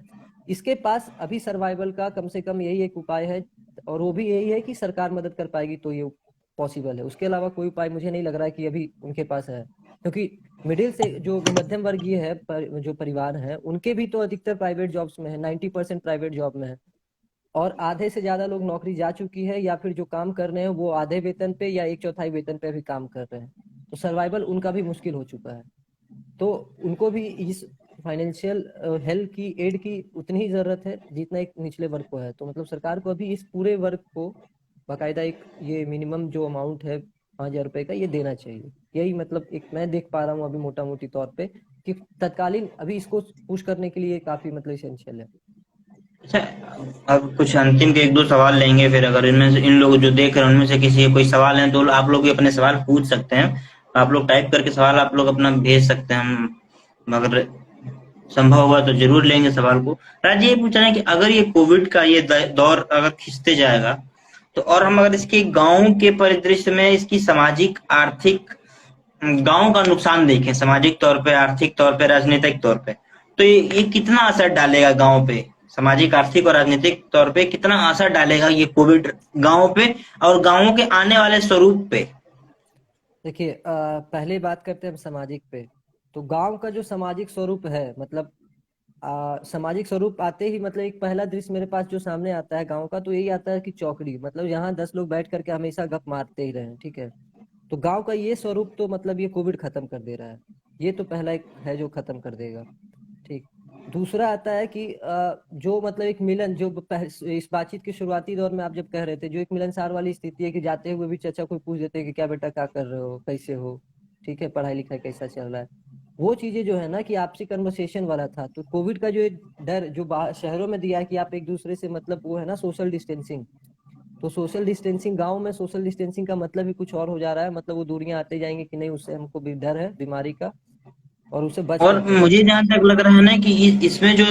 इसके पास अभी सर्वाइवल का कम से कम यही एक उपाय है, और वो भी यही है कि सरकार मदद कर पाएगी तो ये पॉसिबल है। उसके अलावा कोई उपाय मुझे नहीं लग रहा है कि अभी उनके पास है, क्योंकि मिडिल से जो मध्यम वर्गीय है जो परिवार है, उनके भी तो अधिकतर प्राइवेट जॉब्स में है, 90% प्राइवेट जॉब में है, और आधे से ज्यादा लोग नौकरी जा चुकी है, या फिर जो काम कर रहे हैं वो आधे वेतन पे या एक चौथाई वेतन पे भी काम कर रहे हैं। तो सर्वाइवल उनका भी मुश्किल हो चुका है, तो उनको भी इस फाइनेंशियल हेल्प की, एड की उतनी ही जरूरत है जितना एक निचले वर्ग को है। तो मतलब सरकार को अभी इस पूरे वर्ग को बाकायदा एक ये मिनिमम जो अमाउंट है 5,000 रुपए का, ये देना चाहिए। यही मतलब एक मैं देख पा रहा हूँ अभी मोटा मोटी तौर पे कि तत्कालीन अभी इसको पुश करने के लिए काफी मतलब इसेंशियल है। अच्छा, अब कुछ अंतिम के एक दो सवाल लेंगे, फिर अगर इनमें से इन लोग जो देख रहे हैं उनमें से किसी के कोई सवाल है तो आप लोग भी अपने सवाल पूछ सकते हैं। आप लोग टाइप करके सवाल आप लोग अपना भेज सकते हैं, हम अगर संभव हुआ तो जरूर लेंगे सवाल को। राज, ये पूछ रहे हैं कि अगर ये कोविड का ये दौर अगर खिंचते जाएगा, तो और हम अगर इसके गांव के परिदृश्य में इसकी सामाजिक आर्थिक गांव का नुकसान देखें, सामाजिक तौर पे, आर्थिक तौर पे, राजनीतिक तौर पे, तो ये कितना असर डालेगा गांव पे, सामाजिक आर्थिक और राजनीतिक तौर पे कितना असर डालेगा ये कोविड गांव पे और गांवों के आने वाले स्वरूप पे? देखिए, पहले बात करते हैं हम सामाजिक पे। तो गांव का जो सामाजिक स्वरूप है, मतलब सामाजिक स्वरूप आते ही मतलब एक पहला दृश्य मेरे पास जो सामने आता है गांव का, तो यही आता है कि चौकड़ी, मतलब यहाँ 10 लोग बैठ करके हमेशा गप मारते ही रहे। ठीक है, तो गांव का ये स्वरूप तो मतलब ये कोविड खत्म कर दे रहा है। ये तो पहला एक है जो खत्म कर देगा। ठीक, दूसरा आता है कि जो मतलब एक मिलन, जो इस बातचीत के शुरुआती दौर में आप जब कह रहे थे, जो एक मिलनसार वाली स्थिति है कि जाते हुए भी चाचा कोई पूछ देते हैं कि क्या बेटा, क्या कर रहे हो, कैसे हो, ठीक है, पढ़ाई लिखाई कैसा चल रहा है, वो चीजें जो है ना कि आपसी कन्वर्सेशन वाला था। तो कोविड का जो एक डर जो शहरों में दिया है कि आप एक दूसरे से, मतलब वो है ना सोशल डिस्टेंसिंग, तो सोशल डिस्टेंसिंग गांव में सोशल डिस्टेंसिंग का मतलब ही कुछ और हो जा रहा है। मतलब वो दूरियां आते जाएंगे कि नहीं, उससे हमको भी डर है बीमारी का और उससे बच और करके मुझे रहना है। जहां तक लग रहा है ना कि इसमें जो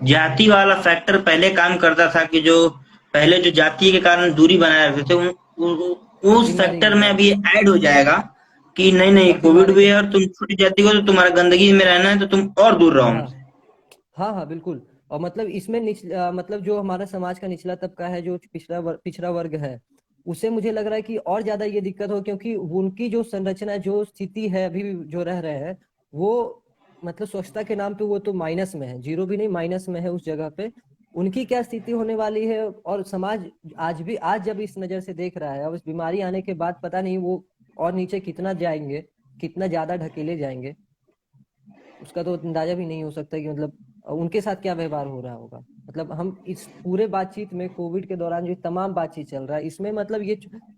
जाति वाला फैक्टर पहले काम करता था, कि जो पहले जो जाति के कारण दूरी बनाए रखते थे, उस बीमारी फैक्टर भी में है, अभी ऐड हो जाएगा कि नहीं नहीं, और कोविड बीमारी भी भी है है। और तुम छोटी जाति को, तो तुम्हारा गंदगी में रहना है तो तुम और दूर रहो हाँ, हमसे। हाँ, हाँ, बिल्कुल। और मतलब इसमें मतलब जो हमारा समाज का निचला तबका है, जो पिछड़ा वर्ग है, उसे मुझे लग रहा है कि और ज्यादा ये दिक्कत हो, क्योंकि उनकी जो संरचना, जो स्थिति है अभी भी जो रह रहे हैं, वो मतलब स्वच्छता के नाम पे वो तो माइनस में है, जीरो भी नहीं माइनस में है उस जगह पे। उनकी क्या स्थिति होने वाली है, और समाज आज जब इस नजर से देख रहा है, अब इस बीमारी आने के बाद पता नहीं वो और नीचे कितना जाएंगे, कितना ज्यादा ढकेले जाएंगे, उसका तो अंदाजा भी नहीं हो सकता कि मतलब उनके साथ क्या व्यवहार हो रहा होगा। मतलब हम इस पूरे बातचीत में कोविड के दौरान जो तमाम बातचीत चल रहा है, इसमें मतलब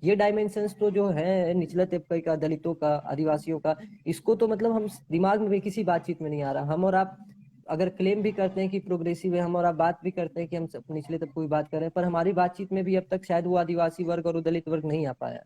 ये डायमेंशंस तो जो है निचले तबके का, दलितों का, आदिवासियों का, इसको तो मतलब हम दिमाग में भी किसी बातचीत में नहीं आ रहा। हम और आप अगर क्लेम भी करते हैं कि प्रोग्रेसिव है, हम और आप बात भी करते हैं कि हम सब निचले तबके की बात कर रहे हैं, पर हमारी बातचीत में भी अब तक शायद वो आदिवासी वर्ग और वो दलित वर्ग नहीं आ पाया।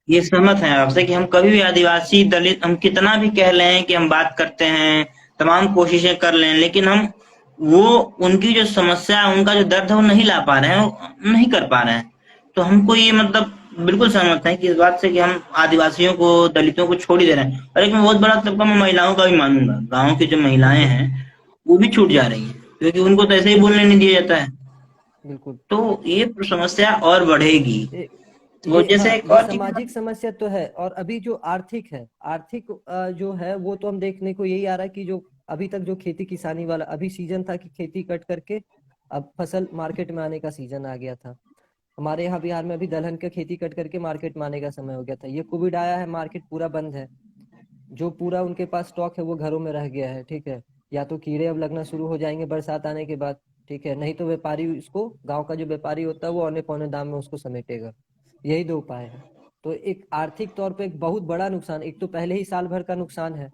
ये सहमत है आपसे कि हम कभी भी आदिवासी दलित, हम कितना भी कह लें कि हम बात करते हैं, तमाम कोशिशें कर लें, लेकिन हम वो उनकी जो समस्या है, उनका जो दर्द है, वो नहीं ला पा रहे हैं, वो नहीं कर पा रहे हैं। तो हमको ये मतलब बिल्कुल सहमत हैं कि इस बात से कि हम आदिवासियों को, दलितों को छोड़ ही दे रहे हैं। और एक मैं बहुत बड़ा तबका मैं महिलाओं का भी मानूंगा। गांव की जो महिलाएं बिल्कुल हैं वो भी छूट जा रही हैं, क्योंकि उनको तो ऐसे ही बोलने नहीं दिया जाता है। बिल्कुल। तो ये समस्या और बढ़ेगी। ये वो ये जैसे हाँ, एक ये और चीज। सामाजिक समस्या तो है। और अभी जो आर्थिक है, आर्थिक जो है वो तो हम देखने को यही आ रहा है कि जो अभी तक जो खेती किसानी वाला अभी सीजन था कि खेती कट करके अब फसल मार्केट में आने का सीजन आ गया था। हमारे यहाँ बिहार में अभी दलहन का खेती कट करके मार्केट में आने का समय हो गया था। ये कोविड आया है, मार्केट पूरा बंद है। जो पूरा उनके पास स्टॉक है वो घरों में रह गया है, ठीक है। या तो कीड़े अब लगना शुरू हो जाएंगे बरसात आने के बाद, ठीक है, नहीं तो व्यापारी इसको, गांव का जो व्यापारी होता है वो औने पौने दाम में उसको समेटेगा। यही दो उपाय है। तो एक आर्थिक तौर पे एक बहुत बड़ा नुकसान, एक तो पहले ही साल भर का नुकसान है,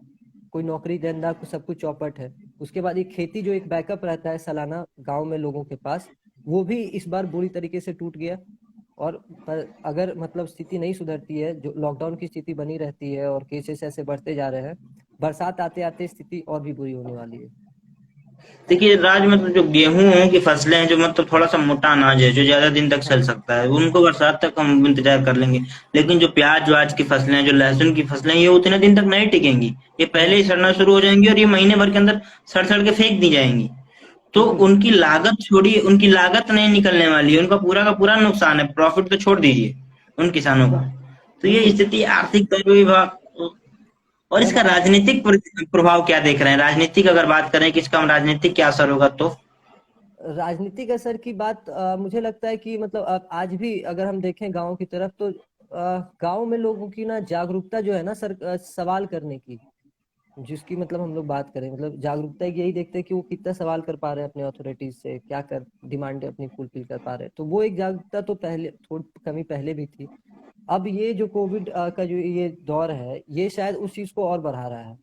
कोई नौकरी धंधा को सब कुछ चौपट है। उसके बाद ये खेती जो एक बैकअप रहता है सालाना गांव में लोगों के पास, वो भी इस बार बुरी तरीके से टूट गया। और पर अगर मतलब स्थिति नहीं सुधरती है, जो लॉकडाउन की स्थिति बनी रहती है और केसेस ऐसे बढ़ते जा रहे हैं, बरसात आते आते स्थिति और भी बुरी होने वाली है। देखिए, राज्य में तो जो गेहूं की फसलें हैं, जो मतलब थोड़ा सा मोटा अनाज है, जो ज्यादा दिन तक चल हाँ सकता है, उनको बरसात तक हम इंतजार कर लेंगे। लेकिन जो प्याज व्याज की फसलें, जो लहसुन की फसलें, ये उतने दिन तक नहीं टिकेंगी। ये पहले ही नहीं, सड़ना शुरू हो जाएंगी और ये महीने भर के अंदर सड़ सड़ के फेंक दी जाएंगी। तो बिल्कुल उनकी लागत छोड़िए, उनकी लागत नहीं निकलने वाली है, उनका पूरा का पूरा नुकसान है। प्रॉफिट तो छोड़ दीजिए उन किसानों का। तो ये बिल्कुल। स्थिति आर्थिक तौर पे भी और अब इसका राजनीतिक प्रभाव क्या देख रहे हैं? राजनीतिक अगर बात करें कि इसका हम राजनीतिक क्या असर होगा तो। राजनीतिक असर की बात मुझे लगता है कि मतलब आज भी अगर हम देखें गांव की तरफ तो गांव में लोगों की ना जागरूकता जो है ना सर, सवाल करने की, जिसकी मतलब हम लोग बात करें, मतलब जागरूकता की यही देखते हैं कि वो कितना सवाल कर पा रहे हैं अपने अथॉरिटीज से, क्या कर डिमांड अपनी फुलफिल कर पा रहे हैं। तो वो एक जागरूकता तो पहले थोड़ी कमी पहले भी थी। अब ये जो कोविड का जो ये दौर है ये शायद उस चीज को और बढ़ा रहा है।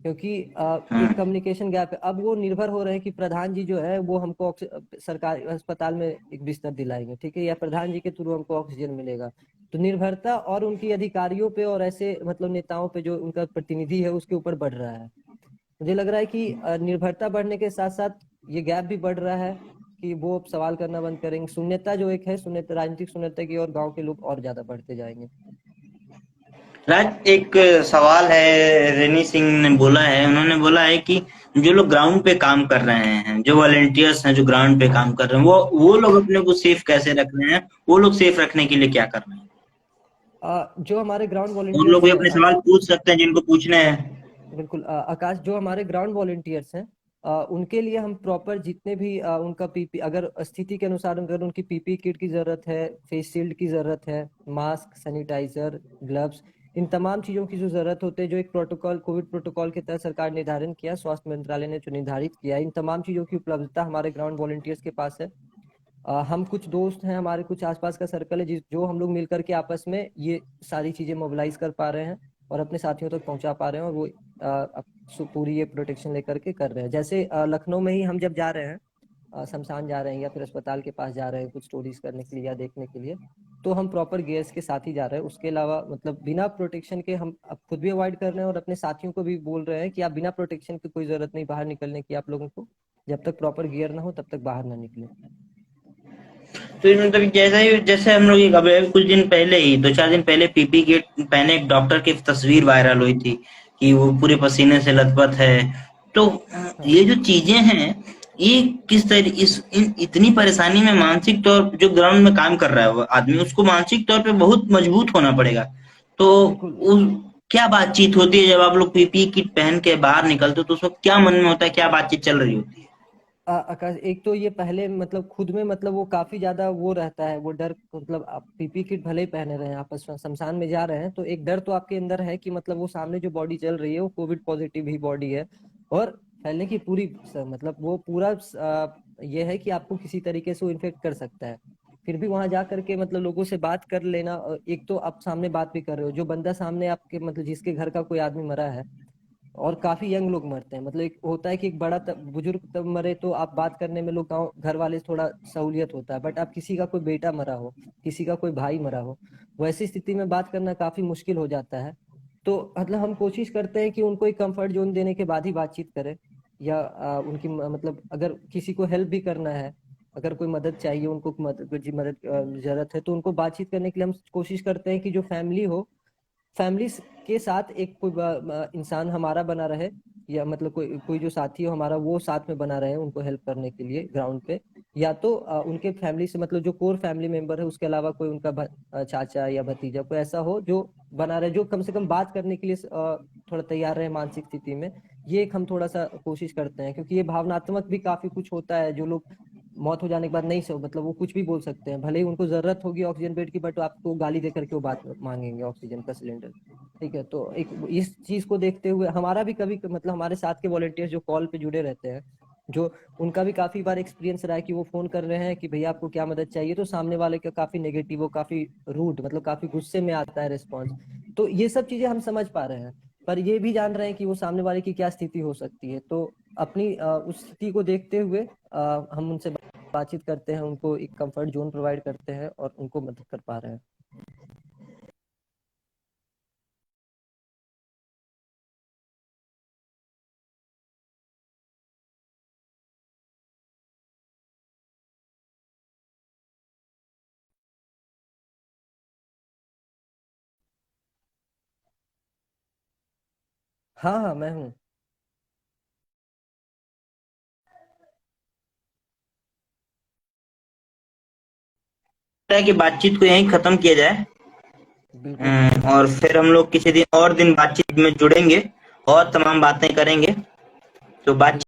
क्योंकि एक हम्म। कम्युनिकेशन गैप है। अब वो निर्भर हो रहे हैं कि प्रधान जी जो है वो हमको सरकारी अस्पताल में एक बिस्तर दिलाएंगे, ठीक है, या प्रधान जी के थ्रू हमको ऑक्सीजन मिलेगा। तो निर्भरता और उनकी अधिकारियों पे और ऐसे मतलब नेताओं पे जो उनका प्रतिनिधि है उसके ऊपर बढ़ रहा है। मुझे लग रहा है कि निर्भरता बढ़ने के साथ साथ ये गैप भी बढ़ रहा है कि वो अब सवाल करना बंद करेंगे। शून्यता जो एक है, शून्यता, राजनीतिक शून्यता की और गांव के लोग और ज्यादा बढ़ते जाएंगे। राज, एक सवाल है, रेनी सिंह ने बोला है, उन्होंने बोला है कि जो लोग ग्राउंड पे काम कर रहे हैं, जो वॉलेंटियर्स हैं जो ग्राउंड पे काम कर रहे हैं, वो लोग अपने को सेफ कैसे रख रहे हैं? वो लोग सेफ रखने के लिए क्या कर रहे हैं? जो हमारे ग्राउंड उन लोग वॉलंटियर्स भी हैं, अपने सवाल पूछ सकते हैं जिनको पूछने हैं। बिल्कुल आकाश, जो हमारे ग्राउंड वॉलंटियर्स हैं उनके लिए हम प्रॉपर जितने भी उनका पीपी, अगर स्थिति के अनुसार अगर उनकी पीपी किट की जरूरत है, फेस शील्ड की जरूरत है, मास्क, सैनिटाइजर, ग्लव्स, इन तमाम चीजों की जो जरूरत होती है, जो एक प्रोटोकॉल कोविड प्रोटोकॉल के तहत सरकार निर्धारण किया, स्वास्थ्य मंत्रालय ने जो निर्धारित किया, इन तमाम चीजों की उपलब्धता हमारे ग्राउंड वॉलंटियर्स के पास है। हम कुछ दोस्त हैं, हमारे कुछ आसपास का सर्कल है जिस जो हम लोग मिलकर के आपस में ये सारी चीजें मोबिलाइज कर पा रहे हैं और अपने साथियों तक पहुंचा पा रहे हैं। और वो पूरी ये प्रोटेक्शन लेकर के कर रहे हैं। जैसे लखनऊ में ही हम जब जा रहे हैं, शमशान जा रहे हैं या फिर अस्पताल के पास जा रहे हैं कुछ स्टोरीज करने के लिए या देखने के लिए, तो हम प्रॉपर गियर्स के साथ ही जा रहे हैं। उसके अलावा मतलब बिना प्रोटेक्शन के हम अब खुद भी अवॉइड कर रहे हैं और अपने साथियों को भी बोल रहे हैं कि आप बिना प्रोटेक्शन की कोई जरूरत नहीं बाहर निकलने की, आप लोगों को जब तक प्रॉपर गियर ना हो तब तक बाहर ना निकले। तो मतलब जैसे हम लोग अभी कुछ दिन पहले ही, 2 4 दिन पहले, पीपी किट पहने एक डॉक्टर की तस्वीर वायरल हुई थी कि वो पूरे पसीने से लथपथ है। तो हाँ ये जो चीजें हैं, ये किस तरह इतनी परेशानी में मानसिक तौर, जो ग्राउंड में काम कर रहा है वो आदमी, उसको मानसिक तौर पे बहुत मजबूत होना पड़ेगा। तो बिल्कुल। उस क्या बातचीत होती है जब आप लोग पीपी किट पहन के बाहर निकलते हो? तो उस वक्त क्या मन में होता है, क्या बातचीत चल रही होती है? आकाश, एक तो ये पहले मतलब खुद में मतलब वो काफी ज्यादा वो रहता है, वो डर, मतलब आप पीपी किट भले ही पहने रहे हैं, आपस में शमशान में जा रहे हैं तो एक डर तो आपके अंदर है कि मतलब वो सामने जो बॉडी चल रही है वो कोविड पॉजिटिव ही बॉडी है और फैलने की पूरी मतलब वो पूरा ये है कि आपको किसी तरीके से वो इन्फेक्ट कर सकता है। फिर भी वहां जा करके मतलब लोगों से बात कर लेना, एक तो आप सामने बात भी कर रहे हो, जो बंदा सामने आपके मतलब जिसके घर का कोई आदमी मरा है, और काफी यंग लोग मरते हैं, मतलब एक होता है कि एक बड़ा बुजुर्ग तब मरे तो आप बात करने में लोग गाँव घर वाले से थोड़ा सहूलियत होता है, बट आप किसी का कोई बेटा मरा हो, किसी का कोई भाई मरा हो, वैसी स्थिति में बात करना काफी मुश्किल हो जाता है। तो मतलब हम कोशिश करते हैं कि उनको एक कंफर्ट जोन देने के बाद ही बातचीत करें, या उनकी मतलब अगर किसी को हेल्प भी करना है, अगर कोई मदद चाहिए, उनको मदद जरूरत है, तो उनको बातचीत करने के लिए हम कोशिश करते हैं कि जो फैमिली हो, फैमिली के साथ एक कोई इंसान हमारा बना रहे, या मतलब कोई कोई जो साथी हो हमारा वो साथ में बना रहे उनको हेल्प करने के लिए ग्राउंड पे। या तो उनके फैमिली से मतलब जो कोर फैमिली मेंबर है उसके अलावा कोई उनका चाचा या भतीजा कोई ऐसा हो जो बना रहे, जो कम से कम बात करने के लिए थोड़ा तैयार रहे मानसिक स्थिति में। ये एक हम थोड़ा सा कोशिश करते हैं, क्योंकि ये भावनात्मक भी काफी कुछ होता है। जो लोग मौत हो जाने के बाद नहीं सो मतलब वो कुछ भी बोल सकते हैं, भले ही उनको जरूरत होगी ऑक्सीजन बेड की, बट आपको गाली देकर के वो बात मांगेंगे ऑक्सीजन का सिलेंडर। ठीक है, तो एक इस चीज को देखते हुए हमारा भी कभी मतलब हमारे साथ के वॉलेंटियर्स जो कॉल पे जुड़े रहते हैं, जो उनका भी काफी बार एक्सपीरियंस रहा है कि वो फोन कर रहे हैं कि भैया आपको क्या मदद चाहिए, तो सामने वाले का काफी नेगेटिव, वो काफी रूड मतलब काफी गुस्से में आता है रिस्पॉन्स। तो ये सब चीजें हम समझ पा रहे हैं, पर ये भी जान रहे हैं कि वो सामने वाले की क्या स्थिति हो सकती है। तो अपनी उस स्थिति को देखते हुए हम उनसे बातचीत करते हैं, उनको एक कंफर्ट जोन प्रोवाइड करते हैं और उनको मदद कर पा रहे हैं। हाँ हाँ, मैं हूँ। है कि बातचीत को यहीं खत्म किया जाए। बिल्कुल बिल्कुल। और फिर हम लोग किसी दिन और दिन बातचीत में जुड़ेंगे और तमाम बातें करेंगे। तो बातचीत